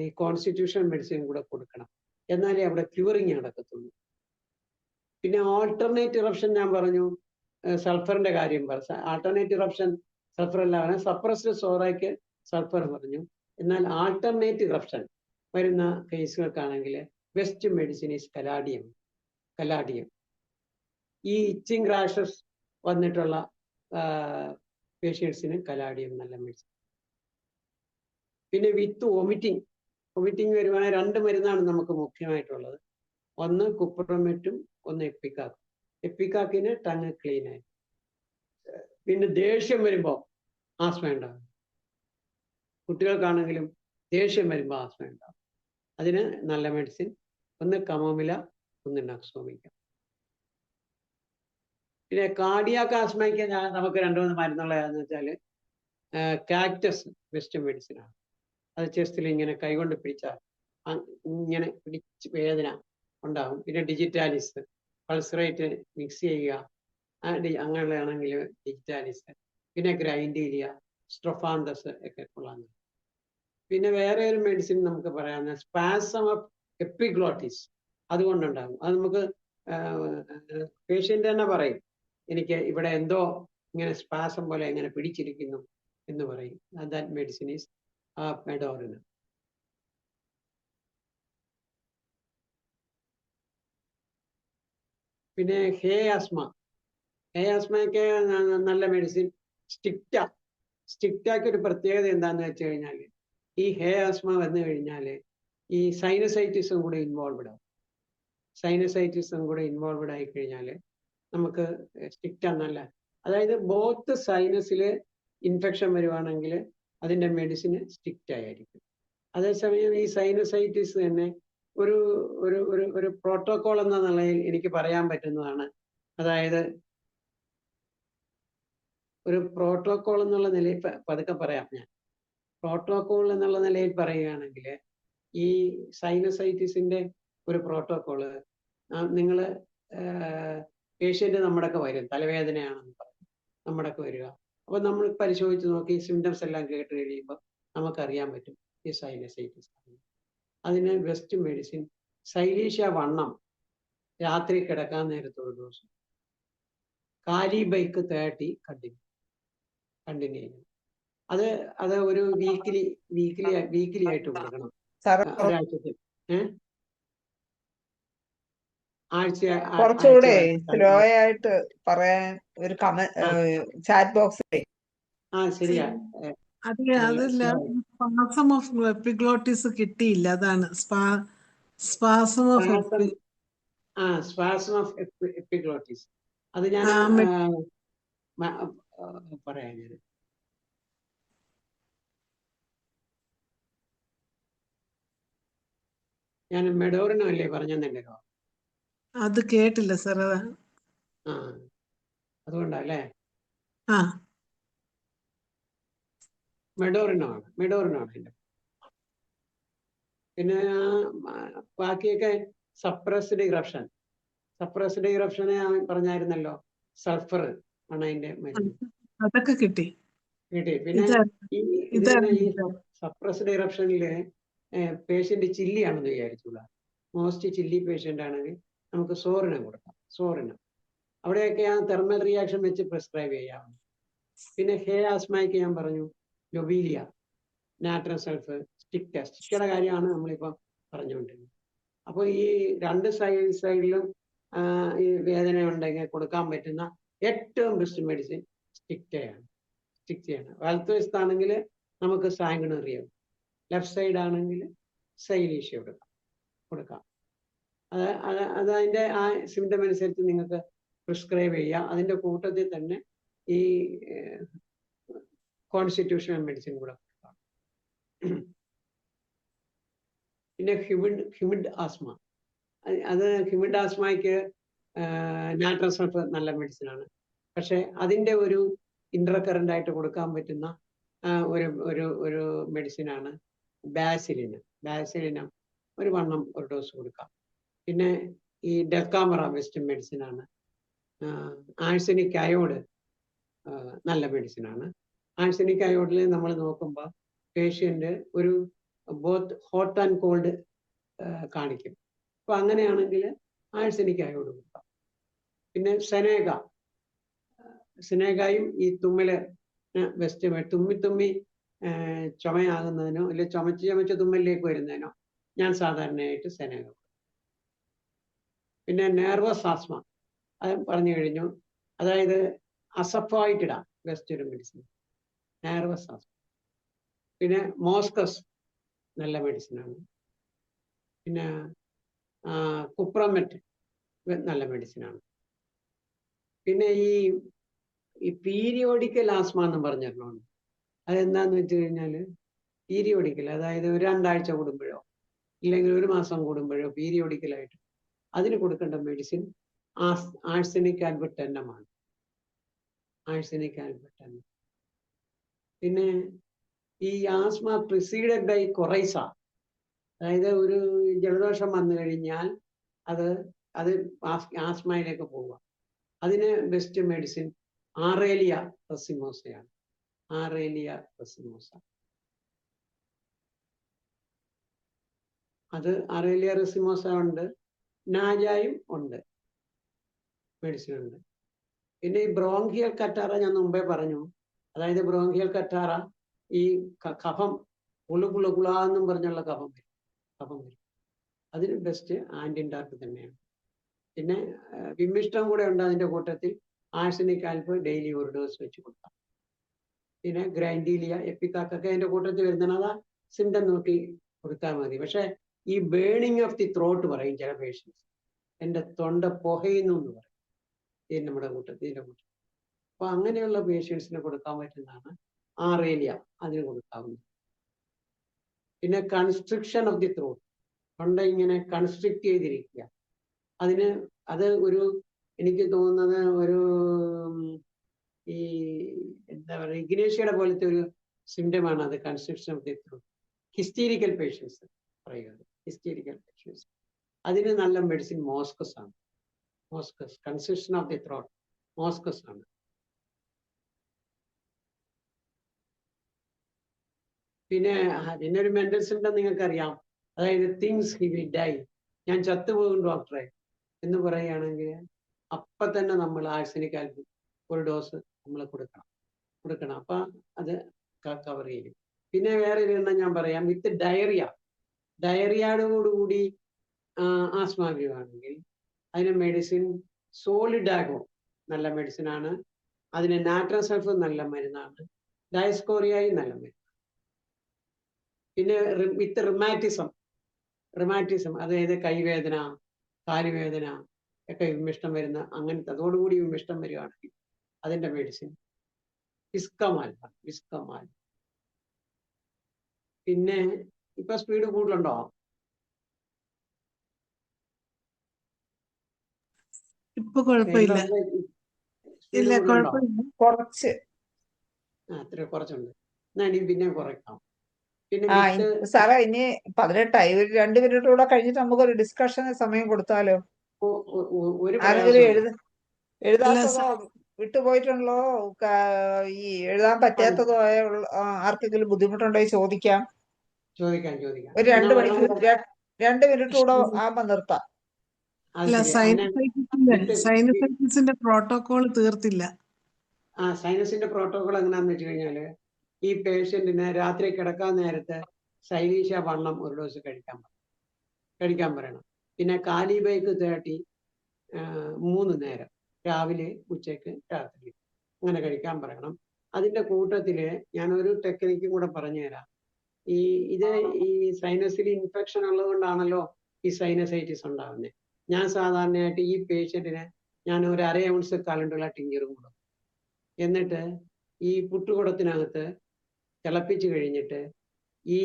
ഈ കോൺസ്റ്റിറ്റ്യൂഷൻ മെഡിസിൻ കൂടെ കൊടുക്കണം, എന്നാലേ അവിടെ ക്യൂറിങ് നടക്കത്തുള്ളൂ. പിന്നെ ആൾട്ടർനേറ്റ് ഇറപ്ഷൻ ഞാൻ പറഞ്ഞു, സൾഫറിന്റെ കാര്യം പറഞ്ഞു. ആൾട്ടർനേറ്റ് ഇറപ്ഷൻ സൾഫർ അല്ല, സപ്രസ്ഡ് സോറയ്ക്ക് സൾഫർ പറഞ്ഞു. എന്നാൽ ആൾട്ടർനേറ്റ് ഇറപ്ഷൻ വരുന്ന കേസുകൾക്കാണെങ്കിൽ ബെസ്റ്റ് മെഡിസിൻ ഈസ് കലാഡിയം. ഈ ഇച്ചിങ് റാഷസ് വന്നിട്ടുള്ള പേഷ്യൻസിന് കലാഡിയം നല്ല മെഡിസിൻ. പിന്നെ വിത്ത് വൊമിറ്റിംഗ് വരുവാണെങ്കിൽ 2 മരുന്നാണ് നമുക്ക് മുഖ്യമായിട്ടുള്ളത്. 1 കുപ്രമെറ്റും 1 എപ്പിക്കാക്കും. എപ്പിക്കാക്കിന് ടങ് ക്ലീൻ ആയി. പിന്നെ ദേഷ്യം വരുമ്പോൾ ആസ്മ ഉണ്ടാകും. കുട്ടികൾക്കാണെങ്കിലും ദേഷ്യം വരുമ്പോൾ ആസ്മ ഉണ്ടാകും. അതിന് നല്ല മെഡിസിൻ 1 കമോമില, 1 നക്സോമിക്ക. പിന്നെ കാർഡിയാക് ആസ്മയ്ക്ക് നമുക്ക് 2-3 മരുന്നുള്ള ഏതാന്ന് വെച്ചാൽ കാക്ടസ് ബെസ്റ്റ് മെഡിസിനാണ്. അത് ചെസ്റ്റിൽ ഇങ്ങനെ കൈകൊണ്ട് പിടിച്ചാൽ ഇങ്ങനെ പിടിച്ച് വേദന ഉണ്ടാകും. പിന്നെ ഡിജിറ്റാലിസ്, പൾസ് റേറ്റ് മിക്സ് ചെയ്യുക, അങ്ങനെയാണെങ്കിൽ ഡിജിറ്റാലിസ്. പിന്നെ ഗ്രൈൻഡീരിയ, സ്ട്രൊഫാന്തസ് ഒക്കെ കൊള്ളാൻ. പിന്നെ വേറെ ഒരു മെഡിസിൻ നമുക്ക് പറയാവുന്ന സ്പാസം ഓഫ് എപ്പിഗ്ലോട്ടിസ്, അതുകൊണ്ടുണ്ടാകും. അത് നമുക്ക് പേഷ്യൻ്റ് തന്നെ പറയും, എനിക്ക് ഇവിടെ എന്തോ ഇങ്ങനെ സ്പാസം പോലെ ഇങ്ങനെ പിടിച്ചിരിക്കുന്നു എന്ന് പറയും. ദാറ്റ് മെഡിസിൻ ഈസ് മെഡോറിന. പിന്നെ ഹേ ആസ്മയ്ക്ക് നല്ല മെഡിസിൻ സ്റ്റിക്റ്റാക്ക് ഒരു പ്രത്യേകത എന്താന്ന് വെച്ച് കഴിഞ്ഞാൽ, ഈ ഹേ ആസ്മ വന്നു കഴിഞ്ഞാൽ ഈ സൈനസൈറ്റിസും കൂടെ ഇൻവോൾവ്ഡ് ആവും. സൈനസൈറ്റിസും കൂടെ ഇൻവോൾവ്ഡ് ആയി കഴിഞ്ഞാൽ നമുക്ക് സ്റ്റിക്റ്റ് ആണെന്നല്ല, അതായത് ബോത്ത് സൈനസിൽ ഇൻഫെക്ഷൻ വരുവാണെങ്കിൽ അതിൻ്റെ മെഡിസിൻ സ്ട്രിക്റ്റ് ആയിരിക്കും. അതേസമയം ഈ സൈനസൈറ്റിസ് തന്നെ ഒരു ഒരു ഒരു ഒരു പ്രോട്ടോകോൾ എന്ന നിലയിൽ എനിക്ക് പറയാൻ പറ്റുന്നതാണ്. അതായത് ഒരു പ്രോട്ടോകോൾ എന്നുള്ള നിലയിൽ പതുക്കെ പറയാം ഞാൻ. പ്രോട്ടോകോൾ എന്നുള്ള നിലയിൽ പറയുകയാണെങ്കിൽ ഈ സൈനസൈറ്റിസിന്റെ ഒരു പ്രോട്ടോകോള് നിങ്ങൾ പേഷ്യന്റ് നമ്മുടെയൊക്കെ വരും, തലവേദനയാണെന്ന് പറയും, നമ്മുടെയൊക്കെ വരിക. അപ്പൊ നമ്മൾ പരിശോധിച്ച് നോക്കി സിംറ്റംസ് എല്ലാം കേട്ട് കഴിയുമ്പോൾ നമുക്കറിയാൻ പറ്റും ഈ സൈനസൈറ്റിസ്. അതിന് ബെസ്റ്റ് മെഡിസിൻ സൈലീഷ്യ വണ്ണം രാത്രി കിടക്കാൻ നേരത്തെ ഒരു ഡോസ്, കാലി ബൈക്ക് 30 കണ്ടിന്യൂ ചെയ്യണം. അത് ഒരു വീക്കിലി ആയിട്ട് കൊടുക്കണം. ഒരാഴ്ചത്തിൽ കുറച്ചുകൂടെ സ്ലോ ആയിട്ട് പറയാൻ ഒരു ചാറ്റ് ബോക്സിൽ. ശരിയാ. അതില്ല, സ്പാസം ഓഫ് എപ്പിഗ്ലോട്ടിസ് കിട്ടിയില്ല, അതാണ് സ്പാസം ഓഫ് എപ്പിഗ്ലോട്ടിസ്. അത് ഞാൻ പറയാം. ഞാൻ മെഡോറിനോ അല്ലേ പറഞ്ഞോ? അത് കേട്ടില്ല സാർ. അതുകൊണ്ടല്ലേ. മെഡോറിനോ ആണ് എൻ്റെ. പിന്നെ ബാക്കിയൊക്കെ സപ്രസ്ഡ് ഇറപ്ഷനെ പറഞ്ഞായിരുന്നല്ലോ. സൾഫർ ആണ് അതിന്റെ മരുന്ന്. അതൊക്കെ കിട്ടി. പിന്നെ ഈ സപ്രസ്ഡ് ഇറപ്ഷനില് പേഷ്യന്റ് ചില്ലിയാണെന്ന് വിചാരിച്ചുള്ള. മോസ്റ്റ് ചില്ലി പേഷ്യന്റ് ആണെങ്കിൽ നമുക്ക് സോറിനം കൊടുക്കാം. അവിടെയൊക്കെ ആ തെർമൽ റിയാക്ഷൻ വെച്ച് പ്രിസ്ക്രൈബ് ചെയ്യാം. പിന്നെ ഹേ ആസ്മയ്ക്ക് ഞാൻ പറഞ്ഞു ലൊബീലിയ, നാട്രം സൾഫർ, സ്റ്റിക്കയുടെ കാര്യമാണ് നമ്മളിപ്പോൾ പറഞ്ഞുകൊണ്ടിരുന്നത്. അപ്പോൾ ഈ രണ്ട് സൈഡിലും ഈ വേദന ഉണ്ടെങ്കിൽ കൊടുക്കാൻ പറ്റുന്ന ഏറ്റവും ബെസ്റ്റ് മെഡിസിൻ സ്റ്റിക്റ്റയാണ്. വലത്ത് വശത്താണെങ്കിൽ നമുക്ക് സാങ്കുണറിയം, ലെഫ്റ്റ് സൈഡ് ആണെങ്കിൽ സൈലീഷ്യ കൊടുക്കാം. അത് അതിൻ്റെ ആ സിംറ്റം അനുസരിച്ച് നിങ്ങൾക്ക് പ്രിസ്ക്രൈബ് ചെയ്യാം. അതിൻ്റെ കൂട്ടത്തിൽ തന്നെ ഈ കോൺസ്റ്റിറ്റ്യൂഷണൽ മെഡിസിൻ കൂടെ കൊടുക്കാം. പിന്നെ ഹ്യൂമിഡ് ആസ്മ, ഹ്യൂമിഡ് ആസ്മയ്ക്ക് നാട്രം സൾഫർ നല്ല മെഡിസിനാണ്. പക്ഷെ അതിൻ്റെ ഒരു ഇന്റർകറന്റ് ആയിട്ട് കൊടുക്കാൻ പറ്റുന്ന ഒരു മെഡിസിനാണ് ബാസിലിനം. ഒരു ഡോസ് കൊടുക്കാം. പിന്നെ ഈ ഡെക്കാമറ ബെസ്റ്റ് മെഡിസിനാണ്. ആഴ്സനിക് അയോഡ് നല്ല മെഡിസിനാണ്. ആഴ്സനിക് അയോഡിൽ നമ്മൾ നോക്കുമ്പോൾ പേഷ്യന്റ് ഒരു ബോത്ത് ഹോട്ട് ആൻഡ് കോൾഡ് കാണിക്കും. അപ്പൊ അങ്ങനെയാണെങ്കിൽ ആഴ്സനിക് അയോഡ് കൊടുക്കാം. പിന്നെ സെനേഗയും ഈ തുമ്മല് ബെസ്റ്റ്. തുമ്മി ചുമയാകുന്നതിനോ അല്ലെ ചുമച്ച് തുമ്മലിലേക്ക് വരുന്നതിനോ ഞാൻ സാധാരണയായിട്ട് സെനേഗ. പിന്നെ നെർവസ് ആസ്മ അത് പറഞ്ഞു കഴിഞ്ഞു. അതായത് അസഫോയിറ്റിഡ ബെസ്റ്റ് ഒരു മെഡിസിൻ, നെർവസ് ആസ്മ. പിന്നെ മോസ്കസ് നല്ല മെഡിസിനാണ്. പിന്നെ കുപ്രമെറ്റ് നല്ല മെഡിസിനാണ്. പിന്നെ ഈ പീരിയോഡിക്കൽ ആസ്മ എന്ന് പറഞ്ഞിട്ടുണ്ട്. അതെന്താന്ന് വെച്ച് കഴിഞ്ഞാൽ പീരിയോഡിക്കൽ, അതായത് ഒരു 2 ആഴ്ച കൂടുമ്പോഴോ ഇല്ലെങ്കിൽ 1 മാസം കൂടുമ്പോഴോ പീരിയോഡിക്കലായിട്ട് അതിന് കൊടുക്കേണ്ട മെഡിസിൻ ആഴ്സനിക് ആൽബർട്ടെന്നമാണ്. പിന്നെ ഈ ആസ്മ പ്രിസീഡഡ് ബൈ കൊറൈസ, അതായത് ഒരു ജലദോഷം വന്നു കഴിഞ്ഞാൽ അത് ആസ്മയിലേക്ക് പോവുക. അതിന് ബെസ്റ്റ് മെഡിസിൻ ആറേലിയ റെസിമോസയാണ്. അത് ആറേലിയ റെസിമോസ ഉണ്ട്, നാജായും ഉണ്ട്, മെഡിസിൻ ഉണ്ട്. പിന്നെ ഈ ബ്രോങ്കിയൽ കറ്റാറ ഞാൻ മുമ്പേ പറഞ്ഞു. അതായത് ബ്രോങ്കിയൽ കറ്റാറ ഈ കഫം കുളുകുളാന്നും പറഞ്ഞുള്ള കഫം വരും. അതിന് ബെസ്റ്റ് ആന്റിൻഡാർക്ക് തന്നെയാണ്. പിന്നെ വിമ്മിഷ്ടം കൂടെ ഉണ്ട് അതിൻ്റെ കൂട്ടത്തിൽ. ആഴ്സനിക് ആൽഫ് ഡെയിലി 1 ഡോസ് വെച്ച് കൊടുക്കാം. പിന്നെ ഗ്രൈൻഡീലിയ, എപ്പിക്കാക്കൊക്കെ അതിൻ്റെ കൂട്ടത്തിൽ വരുന്നതാണ്. അതാ സിംറ്റം നോക്കി കൊടുത്താൽ മതി. പക്ഷെ ഈ ബേണിംഗ് ഓഫ് ദി ത്രോട്ട് പറയും ചില പേഷ്യൻസ്. എൻ്റെ തൊണ്ട പുകയുന്നു എന്ന് പറയും ഇതിന്റെ കൂട്ടത്തിൽ. അപ്പൊ അങ്ങനെയുള്ള പേഷ്യൻസിന് കൊടുക്കാൻ പറ്റുന്നതാണ് ആറേലിയ, അതിന് കൊടുക്കാവുന്നത്. പിന്നെ കൺസ്ട്രിക്ഷൻ ഓഫ് ദി ത്രോട്ട്, തൊണ്ട ഇങ്ങനെ കൺസ്ട്രിക്ട് ചെയ്തിരിക്കുക, അത് എനിക്ക് തോന്നുന്നത് ഒരു ഈ എന്താ പറയുക ഇഗ്നേഷ്യയുടെ പോലത്തെ ഒരു സിംറ്റമാണ് അത്, constriction of the throat. Hysterical patients പറയുന്നത്, ഹിസ്റ്റീരിക്കൽ പേഷ്യൻസ് അതിന് നല്ല മെഡിസിൻ മോസ്കസ് ആണ്. Moschus constriction of the throat moschus ആണ്. പിന്നെ ഒരു മെന്റൽ സിംറ്റം നിങ്ങൾക്കറിയാം, അതായത് തിങ്സ് ഹി വിൽ ഡൈ, ഞാൻ ചത്തുപോകും ഡോക്ടറെ എന്ന് പറയുകയാണെങ്കിൽ അപ്പം തന്നെ നമ്മൾ ആഴ്സനിക് ആൽബം ഒരു ഡോസ് നമ്മൾ കൊടുക്കണം. അപ്പൊ അത് കവർ ചെയ്യും. പിന്നെ വേറെ ഒരു എണ്ണം ഞാൻ പറയാം, വിത്ത് ഡയറിയോടുകൂടി ആസ്മാവിയാണെങ്കിൽ അതിന് മെഡിസിൻ സോളിഡാഗോ നല്ല മെഡിസിനാണ്. അതിന് നാട്രസൾഫ് നല്ല മരുന്നാണ്. ഡയസ്കോറിയായി നല്ല മരുന്ന്. പിന്നെ വിത്ത് റിമാറ്റിസം അതായത് കൈവേദന, കാലുവേദന ഒക്കെ വിമിഷ്ടം വരുന്ന അങ്ങനത്തെ അതോടുകൂടി വിമിഷ്ടം വരികയാണെങ്കിൽ അതിന്റെ മെഡിസിൻ വിസ്കമാൽ. പിന്നെ ഇപ്പൊ സ്പീഡ് കൂടുതലുണ്ടോ? ഇപ്പൊ കുഴപ്പമില്ല. ഇല്ല, കുഴപ്പമില്ല. കുറച്ച് അത്ര കുറച്ചുണ്ട്. എന്നാ ഇനി പിന്നെ കുറയ്ക്കാം. പിന്നെ സാറേ ഇനി 18 ഒരു 2 മിനിറ്റ് കൂടെ കഴിഞ്ഞിട്ട് നമുക്കൊരു ഡിസ്കഷന് സമയം കൊടുത്താലോ? ആരെങ്കിലും എഴുതാത്തതോ വിട്ടുപോയിട്ടുള്ളോ ഈ എഴുതാൻ പറ്റാത്തതോ ആയ ആർക്കെങ്കിലും ബുദ്ധിമുട്ടുണ്ടോ ചോദിക്കാം. ഒരു 2 മിനിറ്റ് കൂടെ ആകുമ്പോ നിർത്താം. അല്ല, സൈനസൈറ്റിസിന്റെ പ്രോട്ടോകോൾ തീർത്തില്ല. സൈനസിന്റെ പ്രോട്ടോകോൾ എങ്ങനെയാന്ന് വെച്ച് കഴിഞ്ഞാല് ഈ പേഷ്യന്റിന് രാത്രി കിടക്കാൻ നേരത്ത് സൈലീഷ വണ്ണം ഒരു ഡോസ് കഴിക്കാൻ പറയണം. പിന്നെ കാലിബൈക്ക് 30 3 നേരം, രാവിലെ, ഉച്ചയ്ക്ക്, രാത്രി അങ്ങനെ കഴിക്കാൻ പറയണം. അതിന്റെ കൂട്ടത്തില് ഞാനൊരു ടെക്നിക്കും കൂടെ പറഞ്ഞുതരാം. ഈ സൈനസിൽ ഇൻഫെക്ഷൻ ഉള്ളത് കൊണ്ടാണല്ലോ ഈ സൈനസൈറ്റിസ് ഉണ്ടാകുന്നത്. ഞാൻ സാധാരണയായിട്ട് ഈ പേഷ്യന്റിന് ഞാൻ ഒരു 1/2 ounce കലണ്ടുല ടിഞ്ചറും കൊടുക്കും. എന്നിട്ട് ഈ പുട്ടുകുടത്തിനകത്ത് തിളപ്പിച്ച് കഴിഞ്ഞിട്ട് ഈ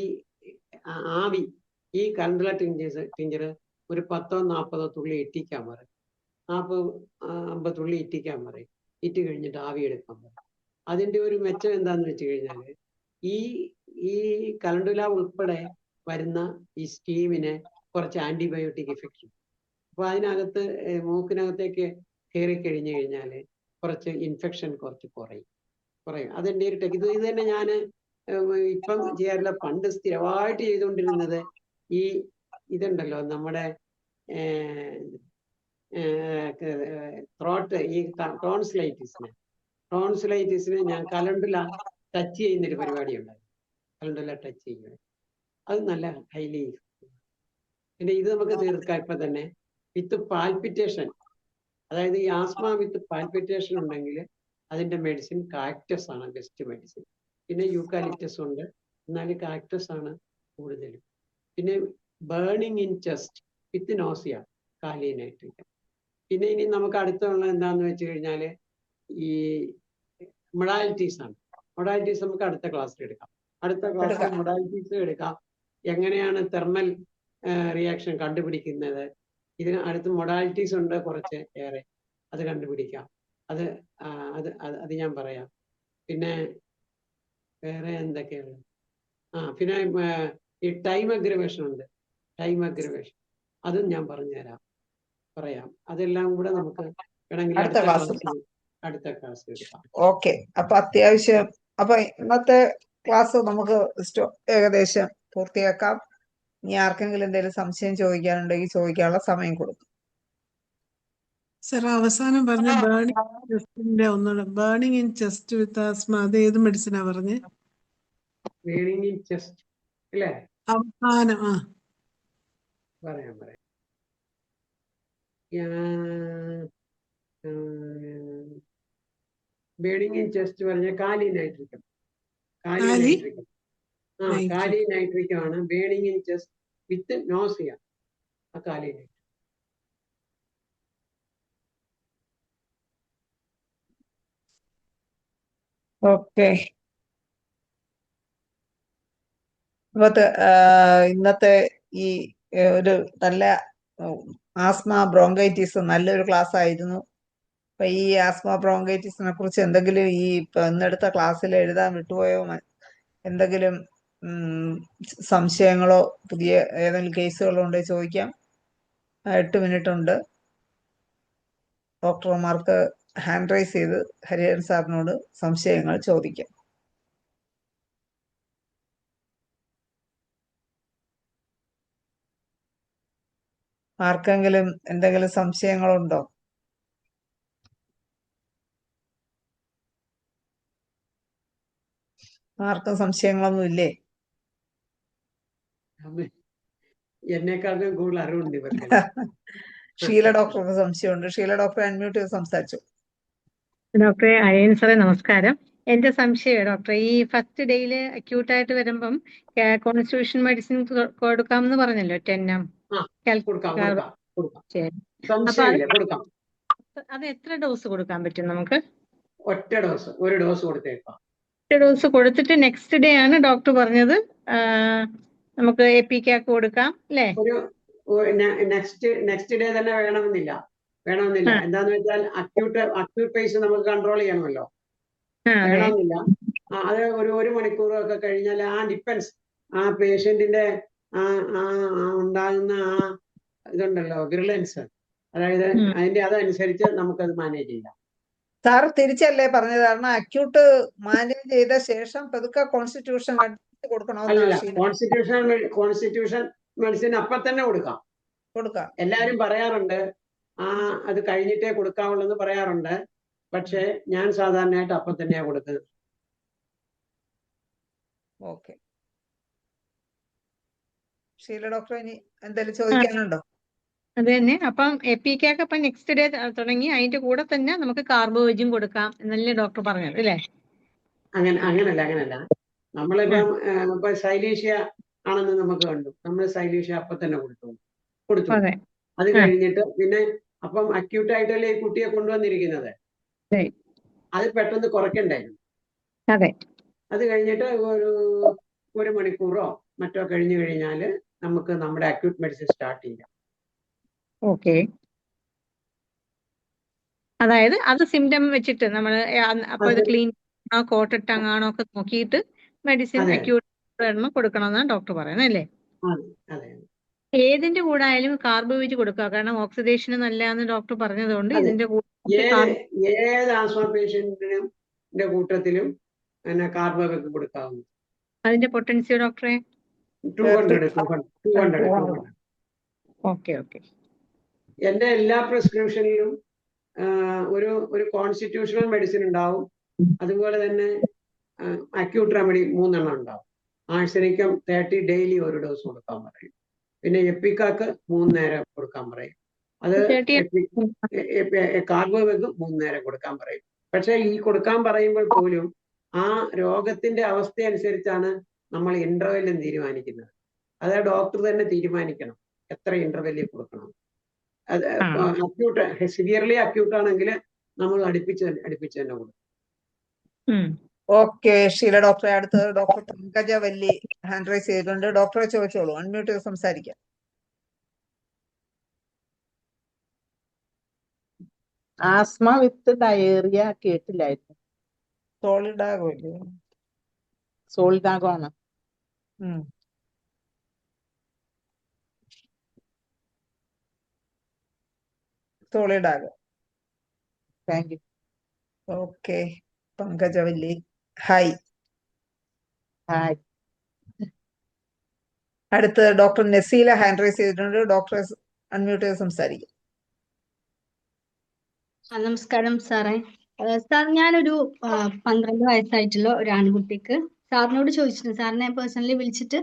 ആവി, ഈ കലണ്ടുല ടിഞ്ചർ ഒരു 10-40 തുള്ളി ഇറ്റിക്കാൻ പറയും. 40-50 തുള്ളി ഇറ്റിക്കാൻ പറയും. ഇറ്റ് കഴിഞ്ഞിട്ട് ആവി എടുക്കാൻ പറയും. അതിന്റെ ഒരു മെച്ചം എന്താന്ന് വെച്ച് കഴിഞ്ഞാല് ഈ കലണ്ടുല ഉൾപ്പെടെ വരുന്ന ഈ സ്റ്റീമിന് കുറച്ച് ആന്റിബയോട്ടിക് ഇഫക്റ്റ്. അപ്പൊ അതിനകത്ത് മൂക്കിനകത്തേക്ക് കയറി കഴിഞ്ഞു കഴിഞ്ഞാല് കുറച്ച് ഇൻഫെക്ഷൻ കുറയും. അതെന്റെ ഒരു ഇത് തന്നെ ഞാൻ ഇപ്പം ചെയ്യാറില്ല. പണ്ട് സ്ഥിരമായിട്ട് ചെയ്തുകൊണ്ടിരുന്നത് ഇതുണ്ടല്ലോ നമ്മുടെ ത്രോട്ട്, ഈ ടോൺസിലൈറ്റിസിന് ഞാൻ കലണ്ടുല ടച്ച് ചെയ്യുന്നൊരു പരിപാടി ഉണ്ടായി. കലണ്ടുല ടച്ച് ചെയ്യുക അത് നല്ല ഹൈലി. പിന്നെ ഇത് നമുക്ക് തീർക്കാം ഇപ്പൊ തന്നെ. വിത്ത് പാൽപിറ്റേഷൻ, അതായത് ഈ ആസ്മ വിത്ത് പാൽപിറ്റേഷൻ ഉണ്ടെങ്കിൽ അതിന്റെ മെഡിസിൻ കാക്ടസ് ആണ് ബെസ്റ്റ് മെഡിസിൻ. പിന്നെ യൂക്കാലിപ്റ്റസ് ഉണ്ട്, എന്നാൽ കാക്ടസ് ആണ് കൂടുതലും. പിന്നെ burning in chest with nausea, കാലിനൈട്രിക്. പിന്നെ ഇനി നമുക്ക് അടുത്തുള്ള എന്താന്ന് വെച്ച് കഴിഞ്ഞാല് ഈ മൊഡാലിറ്റീസ് ആണ്. മൊഡാലിറ്റീസ് നമുക്ക് അടുത്ത ക്ലാസ്സിൽ എടുക്കാം. മൊഡാലിറ്റീസ് എടുക്കാം. എങ്ങനെയാണ് തെർമൽ റിയാക്ഷൻ കണ്ടുപിടിക്കുന്നത്, ഇതിന് അടുത്ത് മൊഡാലിറ്റീസ് ഉണ്ട് കുറച്ച് ഏറെ, അത് കണ്ടുപിടിക്കാം. അത് ഞാൻ പറയാം. പിന്നെ വേറെ എന്തൊക്കെയാണ്? പിന്നെ ഈ ടൈം അഗ്രവേഷൻ ഉണ്ട്. ടൈം അഗ്രവേഷൻ അതും ഞാൻ പറയാം. അതെല്ലാം കൂടെ നമുക്ക് വേണമെങ്കിൽ അടുത്ത ക്ലാസ് എടുക്കാം. ഓക്കെ. അപ്പൊ അത്യാവശ്യം ഇന്നത്തെ ക്ലാസ് നമുക്ക് ഏകദേശം പൂർത്തിയാക്കാം. ഇനി ആർക്കെങ്കിലും എന്തെങ്കിലും സംശയം ചോദിക്കാനുണ്ടെങ്കിൽ ചോദിക്കാനുള്ള സമയം കൊടുക്കും. സർ, അവസാനം പറഞ്ഞ burning in chest with asthma, അത് ഏത് മെഡിസിനാ പറഞ്ഞേ? ബേണിംഗ് ഇൻ ചെസ്റ്റ് അല്ലേ? അവസാനം പറയാം. ബേണിംഗ് ഇൻ ചെസ്റ്റ് പറഞ്ഞ കാലിനൈട്രിക്കം ആണ് burning in chest. With nausea ആ കാലിന്. ഓക്കെ. ഇന്നത്തെ ഈ ഒരു നല്ല ആസ്മ ബ്രോങ്കൈറ്റിസ് നല്ലൊരു ക്ലാസ് ആയിരുന്നു. അപ്പൊ ഈ ആസ്മ ബ്രോങ്കൈറ്റിസിനെ കുറിച്ച് എന്തെങ്കിലും ഈ ഇന്നെടുത്ത ക്ലാസ്സിൽ എഴുതാൻ വിട്ടുപോയോ എന്തെങ്കിലും സംശയങ്ങളോ പുതിയ ഏതെങ്കിലും കേസുകളോ ഉണ്ടെങ്കിൽ ചോദിക്കാം. 8 മിനിറ്റ് ഉണ്ട്. ഡോക്ടർമാർക്ക് ഹാൻഡ് റൈസ് ചെയ്ത് ഹരിഹരൻ സാറിനോട് സംശയങ്ങൾ ചോദിക്കാം. ആർക്കെങ്കിലും എന്തെങ്കിലും സംശയങ്ങളുണ്ടോ? ആർക്കും സംശയങ്ങളൊന്നും ഇല്ലേ? എന്നെക്കാളും കൂടുതൽ അറിവുണ്ട് ഇവർക്ക്. ഷീല ഡോക്ടർക്ക് സംശയമുണ്ട്. ഷീല ഡോക്ടറെ അൺമ്യൂട്ട് ചെയ്ത് സംസാരിച്ചു. ഡോക്ടറെ അയൻ സാറേ നമസ്കാരം. എന്റെ സംശയം ഡോക്ടറെ, ഈ ഫസ്റ്റ് ഡേയില് അക്യൂട്ടായിട്ട് വരുമ്പം കോൺസ്റ്റിറ്റ്യൂഷൻ മെഡിസിൻ കൊടുക്കാമെന്ന് പറഞ്ഞല്ലോ 10 കൊടുക്കാം. അത് എത്ര ഡോസ് കൊടുക്കാൻ പറ്റും നമുക്ക്? ഒറ്റ ഡോസ്, ഒരു ഡോസ് കൊടുത്തേക്കാം. ഒറ്റ ഡോസ് കൊടുത്തിട്ട് നെക്സ്റ്റ് ഡേ ആണ് ഡോക്ടർ പറഞ്ഞത് നമുക്ക് എപ്പിക്കാക്ക് കൊടുക്കാം അല്ലേ? നെക്സ്റ്റ് ഡേ തന്നെ വേണമെന്നില്ല. എന്താന്ന് വെച്ചാൽ അക്യൂട്ട് പേസ് നമുക്ക് കൺട്രോൾ ചെയ്യണമല്ലോ. വേണമെന്നില്ല. അത് ഒരു മണിക്കൂറൊക്കെ കഴിഞ്ഞാൽ ഡിപ്പെൻസ് ആ പേഷ്യന്റിന്റെ ഉണ്ടാകുന്ന ഇതുണ്ടല്ലോ വിറുലൻസ്, അതായത് അതനുസരിച്ച് നമുക്കത് മാനേജ് ചെയ്യാം. സാർ തിരിച്ചല്ലേ പറഞ്ഞത്? കാരണം അക്യൂട്ട് മാനേജ് ചെയ്ത ശേഷം പതുക്കെ കോൺസ്റ്റിറ്റ്യൂഷൻ കോൺസ്റ്റിറ്റ്യൂഷൻ മെഡിസിൻ അപ്പൊ തന്നെ കൊടുക്കാം. എല്ലാരും പറയാറുണ്ട് അത് കഴിഞ്ഞിട്ടേ കൊടുക്കാവുള്ളൂ എന്ന് പറയാറുണ്ട്. പക്ഷെ ഞാൻ സാധാരണയായിട്ട് അപ്പൊ തന്നെയാ കൊടുക്കുന്നത്. ഓക്കെ. ഷീല ഡോക്ടർ ഇനി എന്തെങ്കിലും ചോദിക്കാനുണ്ടോ? അത് തന്നെ. അപ്പം എപ്പിക്കാക്ക് അപ്പം നെക്സ്റ്റ് ഡേ തുടങ്ങി അതിന്റെ കൂടെ തന്നെ നമുക്ക് കാർബോവേജും കൊടുക്കാം എന്നല്ലേ ഡോക്ടർ പറഞ്ഞത് അല്ലേ? അങ്ങനല്ല. നമ്മളിപ്പം സൈലീഷ്യ ആണെന്ന് നമുക്ക് കണ്ടു. നമ്മൾ സൈലീഷ്യ അപ്പൊ തന്നെ കൊടുത്തു. അത് കഴിഞ്ഞിട്ട് പിന്നെ അപ്പം അക്യൂട്ടായിട്ടല്ലേ ഈ കുട്ടിയെ കൊണ്ടുവന്നിരിക്കുന്നത്. അത് പെട്ടെന്ന് കുറയ്ക്കണ്ടായിരുന്നു. അത് കഴിഞ്ഞിട്ട് ഒരു മണിക്കൂറോ മറ്റോ കഴിഞ്ഞു കഴിഞ്ഞാല് നമുക്ക് നമ്മുടെ അക്യൂട്ട് മെഡിസിൻ സ്റ്റാർട്ട് ചെയ്യാം. ഓക്കെ. അതായത് അത് സിംറ്റം വെച്ചിട്ട് നമ്മള് അപ്പൊ ഇത് ക്ലീൻ ആണോ കോട്ടട്ടങ്ങാണോ ഒക്കെ നോക്കിയിട്ട് മെഡിസിൻ അക്യൂട്ട് കൊടുക്കണമെന്നാണ് ഡോക്ടർ പറയുന്നത് അല്ലേ? ഏതിന്റെ കൂടെ ആയാലും കാർബോവേറ്റ് കൊടുക്കുക, കാരണം ഓക്സിഡേഷന് നല്ലതാന്ന് ഡോക്ടർ പറഞ്ഞതുകൊണ്ട് ഇതിന്റെ കൂടെ ഏത് ആസ്മ പേഷ്യന്റിനും കൂട്ടത്തിലും കാർബോവേറ്റ് കൊടുക്കാവുന്നു. അതിന്റെ പൊട്ടൻസിയോ ഡോക്ടറെ? 200. ഓക്കെ. എന്റെ എല്ലാ പ്രിസ്ക്രിപ്ഷനിലും ഒരു കോൺസ്റ്റിറ്റ്യൂഷണൽ മെഡിസിൻ ഉണ്ടാവും. അതുപോലെ തന്നെ അക്യൂട്ട് റെമഡി 3 എണ്ണം ഉണ്ടാവും. ആഴ്സനിക്കം 30 ഡെയിലി ഒരു ഡോസ് കൊടുക്കാൻ പറയും. പിന്നെ എപ്പിക്കാക്ക് 3 നേരം കൊടുക്കാൻ പറയും. അത് കാർബോവേഗ് 3 നേരം കൊടുക്കാൻ പറയും. പക്ഷെ ഈ കൊടുക്കാൻ പറയുമ്പോൾ പോലും ആ രോഗത്തിന്റെ അവസ്ഥ അനുസരിച്ചാണ് നമ്മൾ ഇന്റർവെല്ലും തീരുമാനിക്കുന്നത്. അത് ഡോക്ടർ തന്നെ തീരുമാനിക്കണം എത്ര ഇന്റർവെല്ലിൽ കൊടുക്കണം. അത് അക്യൂട്ട് സിവിയർലി അക്യൂട്ട് ആണെങ്കിൽ നമ്മൾ അടുപ്പിച്ച് തന്നെ കൊടുക്കും. ഓക്കെ. ഷീല ഡോക്ടറെ അടുത്തത് ഡോക്ടർ പങ്കജ വല്ലി ഹാൻഡ് റൈസ് ചെയ്തിട്ടുണ്ട്. ഡോക്ടറെ ചോദിച്ചോളൂ. അൺമ്യൂട്ട് ചെയ്ത് സംസാരിക്കാം. ആസ്മ വിത്ത് ഡയേറിയ കേട്ടില്ലായിരുന്നു. സോളിഡാഗോ ആണ്. സോളിഡാഗോ. Thank you. Okay. Pankajavalli hi. അടുത്ത് ഡോക്ടർ നസീല ഹാൻഡ് റൈസ് ചെയ്തിട്ടുണ്ട്. ഡോക്ടറെ അൺമ്യൂട്ട് ചെയ്ത് സംസാരിക്കും. നമസ്കാരം സാറേ. സാർ, ഞാനൊരു 12 വയസ്സായിട്ടുള്ള ഒരു ആൺകുട്ടിക്ക് സാറിനോട് ചോദിച്ചിട്ടുണ്ട്. സാറിനെ പേഴ്സണലി വിളിച്ചിട്ട്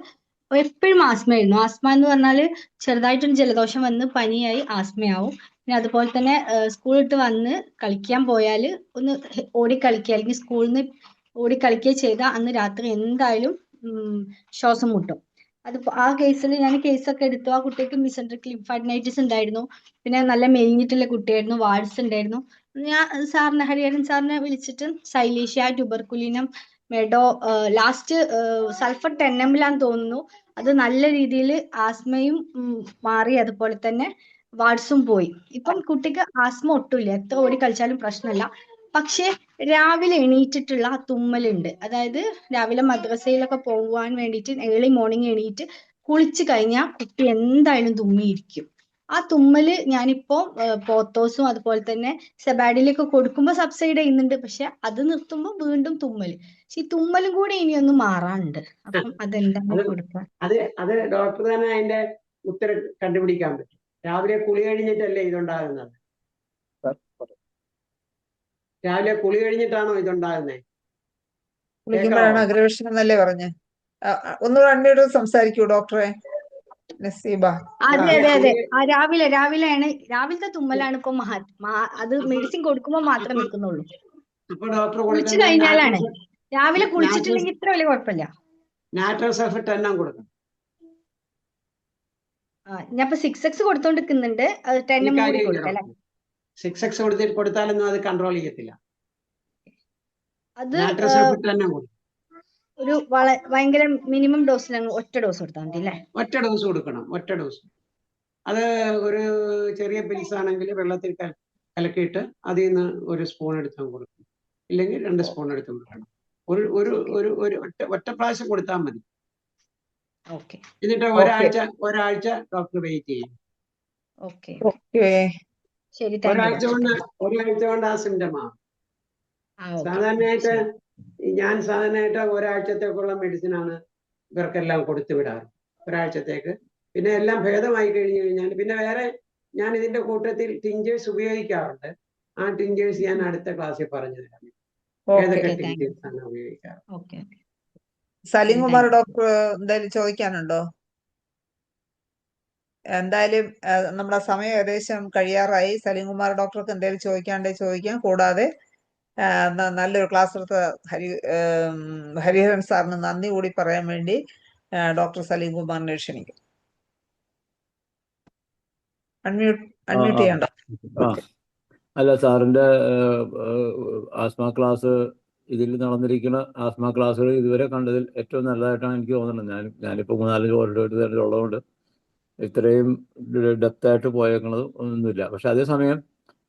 എപ്പോഴും ആസ്മയായിരുന്നു. ആസ്മ എന്ന് പറഞ്ഞാൽ ചെറുതായിട്ടൊരു ജലദോഷം വന്ന് പനിയായി ആസ്മയാവും. പിന്നെ അതുപോലെ തന്നെ സ്കൂളിട്ട് വന്ന് കളിക്കാൻ പോയാൽ ഒന്ന് ഓടിക്കളിക്കുക അല്ലെങ്കിൽ സ്കൂളിൽ നിന്ന് ഓടിക്കളിക്കുക ചെയ്താൽ അന്ന് രാത്രി എന്തായാലും ശ്വാസം മുട്ടും. ആ കേസിൽ ഞാൻ കേസൊക്കെ എടുത്തു. ആ കുട്ടിക്ക് മിസെൻട്രിക് ലിംഫാഡിനൈറ്റിസ് ഉണ്ടായിരുന്നു. പിന്നെ നല്ല മെലിഞ്ഞിട്ടുള്ള കുട്ടിയായിരുന്നു, വാർഡ്സ് ഉണ്ടായിരുന്നു. ഞാൻ സാറിനെ ഹരിഹരൻ സാറിനെ വിളിച്ചിട്ട് സൈലീഷ്യ, ട്യൂബർകുലിനം, മെഡോ, ലാസ്റ്റ് സൾഫർ 10 ml ആണെന്ന് തോന്നുന്നു. അത് നല്ല രീതിയിൽ ആസ്മയും മാറി, അതുപോലെ തന്നെ വാർഡ്സും പോയി. ഇപ്പം കുട്ടിക്ക് ആസ്മ ഒട്ടുമില്ല, എത്ര ഓടി കളിച്ചാലും പ്രശ്നമില്ല. പക്ഷെ രാവിലെ എണീറ്റിട്ടുള്ള ആ തുമ്മലുണ്ട്. അതായത് രാവിലെ മദ്രസയിലൊക്കെ പോകാൻ വേണ്ടിയിട്ട് ഏർലി മോർണിംഗ് എണീറ്റ് കുളിച്ചു കഴിഞ്ഞാൽ കുട്ടി എന്തായാലും തുമ്മിയിരിക്കും. ആ തുമ്മല് ഞാനിപ്പോ പോത്തോസും അതുപോലെ തന്നെ സെബാഡിലൊക്കെ കൊടുക്കുമ്പോൾ സബ്സൈഡ് ചെയ്യുന്നുണ്ട്. പക്ഷെ അത് നിർത്തുമ്പോൾ വീണ്ടും തുമ്മല്. പക്ഷെ ഈ തുമ്മലും കൂടി ഇനിയൊന്ന് മാറാനുണ്ട്. അപ്പം അതെന്താണ് കൊടുക്കുക? അത് ഡോക്ടർ തന്നെ അതിന്റെ ഉത്തരം കണ്ടുപിടിക്കാൻ പറ്റും. രാവിലെ കുളി കഴിഞ്ഞിട്ടല്ലേ ഇതുണ്ടാകുന്നത്? രാവിലെ കുളി കഴിഞ്ഞിട്ടാണോ ഇതുണ്ടാകുന്നത്? വിളിക്കുമ്പോഴാണ് അഗ്രവേഷൻ എന്നല്ലേ പറഞ്ഞ്. ഒന്നുകൂടെ അന്നോട് സംസാരിക്കൂ ഡോക്ടറെ. നസീബ. അതെ അതെ അതെ. ആ രാവിലെയാണ്, രാവിലത്തെ തുമ്മലാണ് ഇപ്പൊ അത് മെഡിസിൻ കൊടുക്കുമ്പോൾ മാത്രമേ നിൽക്കുന്നുള്ളൂ. അപ്പൊ ഡോക്ടർ കുളിച്ചു കഴിഞ്ഞാലാണ്. രാവിലെ കുളിച്ചിട്ടില്ലെങ്കിൽ ഇത്ര വലിയ കുഴപ്പമില്ല. നാട്രോസൾഫേറ്റ് 10 കൊടുക്കണം. ഞാൻ ഇപ്പൊ 6x കൊടുത്തോണ്ടിരിക്കുന്നുണ്ട്. അത് 10 ml കൂടി കൊടുക്കാം അല്ലെ? 6x കൊടുത്താലൊന്നും അത് കൺട്രോൾ ചെയ്യത്തില്ല. അത് നാട്രോസൾഫേറ്റ് 10 കൊടുക്കും. ഒരു ഭയങ്കര മിനിമം ഡോസിലാണ്, ഒറ്റ ഡോസ് കൊടുത്താൽ മതി അല്ലേ? ഒറ്റ ഡോസ് കൊടുക്കണം, ഒറ്റ ഡോസ്. അത് ഒരു ചെറിയ പിൽസ് ആണെങ്കിൽ വെള്ളത്തിൽ കലക്കിയിട്ട് അതിൽ നിന്ന് ഒരു സ്പൂൺ എടുത്ത് കൊടുക്കണം, ഇല്ലെങ്കിൽ 2 സ്പൂൺ എടുത്ത് കൊടുക്കണം. ഒരു ഒറ്റ പ്രാവശ്യം കൊടുത്താൽ മതി. എന്നിട്ട് ഒരാഴ്ച ഡോക്ടർ വെയിറ്റ് ചെയ്യും. ശരി, ഒരാഴ്ച കൊണ്ട് ആ സിംറ്റം ആവും. സാധാരണയായിട്ട് ഒരാഴ്ചത്തേക്കുള്ള മെഡിസിനാണ് ഇവർക്കെല്ലാം കൊടുത്തു വിടാറ്, ഒരാഴ്ചത്തേക്ക്. പിന്നെ എല്ലാം ഭേദമായി കഴിഞ്ഞു കഴിഞ്ഞാൽ പിന്നെ വേറെ ഞാൻ ഇതിന്റെ കൂട്ടത്തിൽ ടിഞ്ചേഴ്സ് ഉപയോഗിക്കാറുണ്ട്. ആ ടിഞ്ചേഴ്സ് ഞാൻ അടുത്ത ക്ലാസ്സിൽ പറഞ്ഞു തരാം, ഏതൊക്കെ ടിഞ്ചേഴ്സ് ആണ് ഉപയോഗിക്കാറ്. സലീം കുമാർ ഡോക്ടർ എന്തായാലും ചോദിക്കാനുണ്ടോ? എന്തായാലും നമ്മുടെ സമയം ഏകദേശം കഴിയാറായി. സലീം കുമാർ ഡോക്ടർക്ക് എന്തെങ്കിലും ചോദിക്കാണ്ടേ ചോദിക്കാം. കൂടാതെ നല്ലൊരു ക്ലാസ് എടുത്ത ഹരിഹരൻ സാറിന് നന്ദി കൂടി പറയാൻ വേണ്ടി ഡോക്ടർ സലീം കുമാറിനെ ക്ഷണിക്കും. അൺമ്യൂട്ട് ചെയ്യണ്ട. അല്ല, സാറിന്റെ ആസ്മ ക്ലാസ്, ഇതിൽ നടന്നിരിക്കുന്ന ആസ്മ ക്ലാസ്സുകൾ ഇതുവരെ കണ്ടതിൽ ഏറ്റവും നല്ലതായിട്ടാണ് എനിക്ക് തോന്നുന്നത്. ഞാനിപ്പോൾ 3-4 ഓൾറെഡി ഉള്ളതുകൊണ്ട് ഇത്രയും ഡെപ്തായിട്ട് പോയേക്കുന്നത് ഒന്നുമില്ല. പക്ഷെ അതേസമയം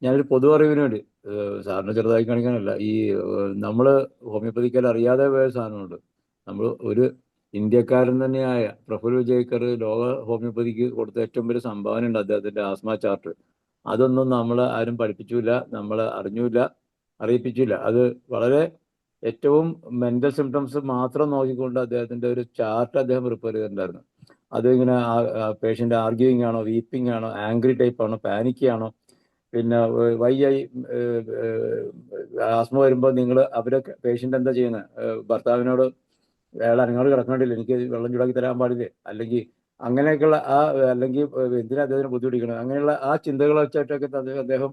ഞാനൊരു പൊതു അറിവിന് വേണ്ടി, സാറിന് ചെറുതായി കാണിക്കാനല്ല, ഈ നമ്മൾ ഹോമിയോപ്പതിക്കൽ അറിയാതെ പോയ സാധനമുണ്ട്. നമ്മൾ ഒരു ഇന്ത്യക്കാരൻ തന്നെയായ പ്രഫുൽ വിജയ്ക്കർ ലോക ഹോമിയോപ്പതിക്ക് കൊടുത്ത ഏറ്റവും വലിയ സംഭാവന ഉണ്ട് അദ്ദേഹത്തിൻ്റെ ആസ്മ ചാർട്ട്. അതൊന്നും നമ്മൾ ആരും പഠിപ്പിച്ചില്ല, നമ്മൾ അറിഞ്ഞില്ല, അറിയിപ്പിച്ചില്ല. അത് വളരെ ഏറ്റവും മെൻ്റൽ സിംറ്റംസ് മാത്രം നോക്കിക്കൊണ്ട് അദ്ദേഹത്തിൻ്റെ ഒരു ചാർട്ട് അദ്ദേഹം പ്രിപ്പയർ ചെയ്തിട്ടുണ്ടായിരുന്നു. അതിങ്ങനെ പേഷ്യൻ്റ് ആർഗ്യൂയിങ് ആണോ, വീപ്പിംഗ് ആണോ, ആംഗ്രി ടൈപ്പ് ആണോ, പാനിക് ആണോ, പിന്നെ ആസ്മ വരുമ്പോൾ അവരൊക്കെ പേഷ്യൻ്റ് എന്താ ചെയ്യുന്നത്, ഭർത്താവിനോട് അയാൾ അനങ്ങോട് കിടക്കണ്ടില്ല, എനിക്ക് വെള്ളം ചൂടാക്കി തരാൻ പാടില്ലേ, അല്ലെങ്കിൽ അങ്ങനെയൊക്കെയുള്ള അല്ലെങ്കിൽ എന്തിനാ അദ്ദേഹത്തിന് ബുദ്ധിമുട്ടിക്കണം, അങ്ങനെയുള്ള ആ ചിന്തകൾ വെച്ചിട്ടൊക്കെ അദ്ദേഹം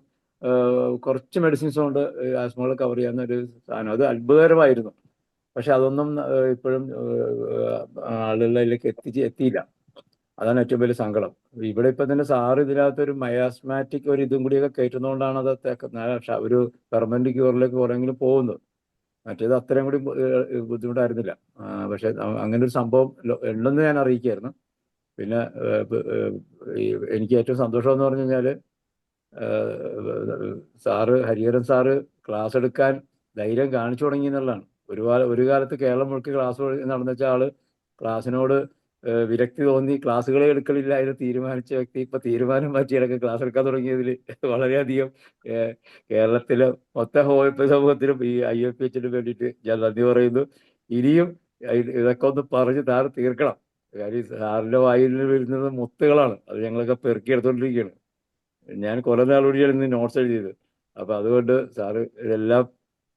കുറച്ച് മെഡിസിൻസ് കൊണ്ട് ആസ്മകൾ കവർ ചെയ്യാവുന്ന ഒരു സാധനം. അത് അത്ഭുതകരമായിരുന്നു. പക്ഷെ അതൊന്നും ഇപ്പോഴും ആളുകളിലേക്ക് എത്തിയില്ല. അതാണ് ഏറ്റവും വലിയ സങ്കടം. ഇവിടെ ഇപ്പം തന്നെ സാറ് ഇതിനകത്തൊരു മയാസ്മാറ്റിക് ഒരു ഇതും കൂടിയൊക്കെ കയറ്റുന്നതുകൊണ്ടാണ് അത് ഒരു പെർമനന്റ് ക്യൂറിലേക്ക് കുറെങ്കിലും പോകുന്നത്. മറ്റേത് അത്രയും കൂടി ബുദ്ധിമുട്ടായിരുന്നില്ല. പക്ഷെ അങ്ങനെ ഒരു സംഭവം ഉണ്ടെന്ന് ഞാൻ അറിയിക്കായിരുന്നു. പിന്നെ എനിക്ക് ഏറ്റവും സന്തോഷം എന്ന് പറഞ്ഞു കഴിഞ്ഞാൽ ഹരിഹരൻ സാറ് ക്ലാസ് എടുക്കാൻ ധൈര്യം കാണിച്ചു തുടങ്ങി എന്നുള്ളതാണ്. ഒരു കാലത്ത് കേരളം മുഴുക്കി ക്ലാസ് നടന്നു വെച്ച ആള് ക്ലാസ്സിനോട് വിരക്തി തോന്നി ക്ലാസ്സുകളെ എടുക്കലില്ല എന്ന് തീരുമാനിച്ച വ്യക്തി ഇപ്പൊ തീരുമാനം മാറ്റിയിടക്ക് ക്ലാസ് എടുക്കാൻ തുടങ്ങിയതിൽ വളരെയധികം കേരളത്തിലെ മൊത്തം ഹോമിയോപ്പതി സമൂഹത്തിനും ഈ IFPHന് വേണ്ടിയിട്ട് ഞാൻ നന്ദി പറയുന്നു. ഇനിയും ഇതൊക്കെ ഒന്ന് പറഞ്ഞ് സാറ് തീർക്കണം. കാര്യം സാറിന്റെ വായിൽ വരുന്നത് മുത്തുകളാണ്. അത് ഞങ്ങളൊക്കെ പെറുക്കിയെടുത്തോണ്ടിരിക്കുകയാണ്. ഞാൻ കുറെ നാളുകൂടിയാണ് ഇന്ന് നോട്ട്സ് എഴുതിയത്. അപ്പൊ അതുകൊണ്ട് സാറ് ഇതെല്ലാം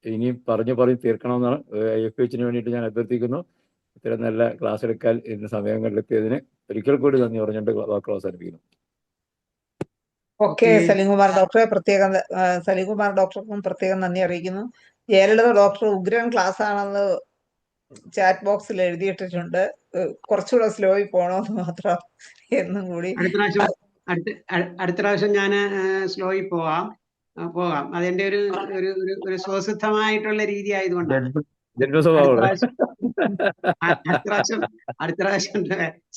ഇനിയും പറഞ്ഞ് തീർക്കണമെന്നാണ് IFPHന് വേണ്ടിയിട്ട് ഞാൻ അഭ്യർത്ഥിക്കുന്നു. ഇത്തരം നല്ല ക്ലാസ് എടുക്കാൻ ഇന്ന് സമയം കണ്ടെത്തിയതിന് ഒരിക്കൽ കൂടി നന്ദി പറഞ്ഞിട്ട് വാക്കുകൾ അവസാനിപ്പിക്കുന്നു. സലീം കുമാർ ഡോക്ടർക്കും പ്രത്യേകം നന്ദി അറിയിക്കുന്നു. ജയലളിത ഡോക്ടർ ഉഗ്രൻ ക്ലാസ് ആണെന്ന് ചാറ്റ് ബോക്സിൽ എഴുതിയിട്ടിട്ടുണ്ട്. കുറച്ചുകൂടെ സ്ലോയിൽ പോണോന്ന് മാത്രം എന്നും കൂടി. അടുത്ത പ്രാവശ്യം ഞാൻ സ്ലോയിൽ പോകാം. അതെന്റെ ഒരു സ്വസിദ്ധമായിട്ടുള്ള രീതി ആയതുകൊണ്ടാണ്. അടുത്ത പ്രാവശ്യം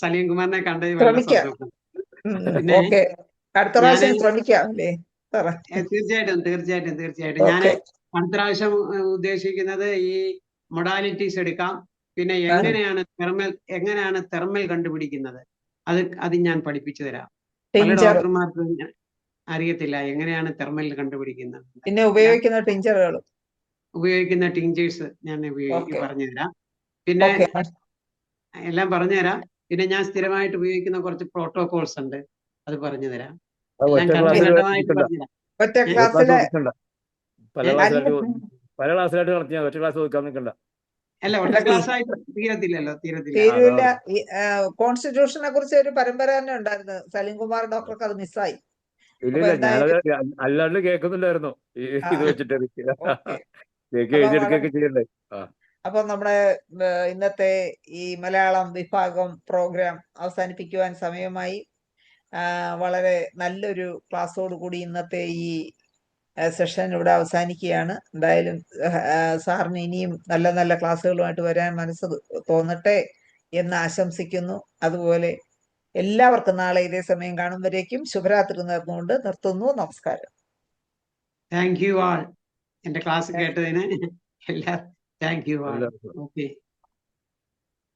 സലീം കുമാറിനെ കണ്ടത് വളരെ സന്തോഷം. ഓക്കെ, അടുത്ത പ്രാവശ്യം ശ്രമിക്കാം അല്ലേ? തീർച്ചയായിട്ടും ഞാൻ അടുത്ത പ്രാവശ്യം ഉദ്ദേശിക്കുന്നത് ഈ മൊഡാലിറ്റീസ് എടുക്കാം. പിന്നെ എങ്ങനെയാണ് തെർമൽ കണ്ടുപിടിക്കുന്നത് അത് ഞാൻ പഠിപ്പിച്ചു തരാം. പല ഡോക്ടർമാർക്കും അറിയത്തില്ല എങ്ങനെയാണ് തെർമൽ കണ്ടുപിടിക്കുന്നത്. പിന്നെ ഉപയോഗിക്കുന്ന ടിഞ്ചേഴ്സ് ഞാൻ പറഞ്ഞുതരാം. പിന്നെ എല്ലാം പറഞ്ഞുതരാം. പിന്നെ ഞാൻ സ്ഥിരമായിട്ട് ഉപയോഗിക്കുന്ന കുറച്ച് പ്രോട്ടോകോൾസ് ഉണ്ട്, അത് പറഞ്ഞുതരാം. പല ക്ലാസ്സിലായിട്ട് നടത്തിയാൽ ഒറ്റ ക്ലാസ് നോക്കാൻ നിൽക്കണ്ട. അല്ല, ഒറ്റ ക്ലാസ് ആയിട്ട് തീരത്തില്ല. കോൺസ്റ്റിറ്റ്യൂഷനെ കുറിച്ച് ഒരു പരമ്പര തന്നെ ഉണ്ടായിരുന്നു. സലീം കുമാർ ഡോക്ടർക്ക് അത് മിസ്സായി. ഞാനത് അല്ലാണ്ട് കേൾക്കുന്നുണ്ടായിരുന്നു ഇത് വെച്ചിട്ട് എഴുതിയെടുക്കുകയൊക്കെ ചെയ്യണ്ടേ. അപ്പൊ നമ്മുടെ ഇന്നത്തെ ഈ മലയാളം വിഭാഗം പ്രോഗ്രാം അവസാനിപ്പിക്കുവാൻ സമയമായി. വളരെ നല്ലൊരു ക്ലാസ്സോടുകൂടി ഇന്നത്തെ ഈ സെഷൻ ഇവിടെ അവസാനിക്കുകയാണ്. എന്തായാലും സാറിന് ഇനിയും നല്ല നല്ല ക്ലാസ്സുകളുമായിട്ട് വരാൻ മനസ്സ് തോന്നട്ടെ എന്ന് ആശംസിക്കുന്നു. അതുപോലെ എല്ലാവർക്കും നാളെ ഇതേ സമയം കാണുമ്പോഴേക്കും ശുഭരാത്രി നേർന്നുകൊണ്ട് നിർത്തുന്നു. നമസ്കാരം. Thank you all. എന്റെ ക്ലാസ് കേട്ടതിന് താങ്ക് യു ആൾ. ഓക്കെ.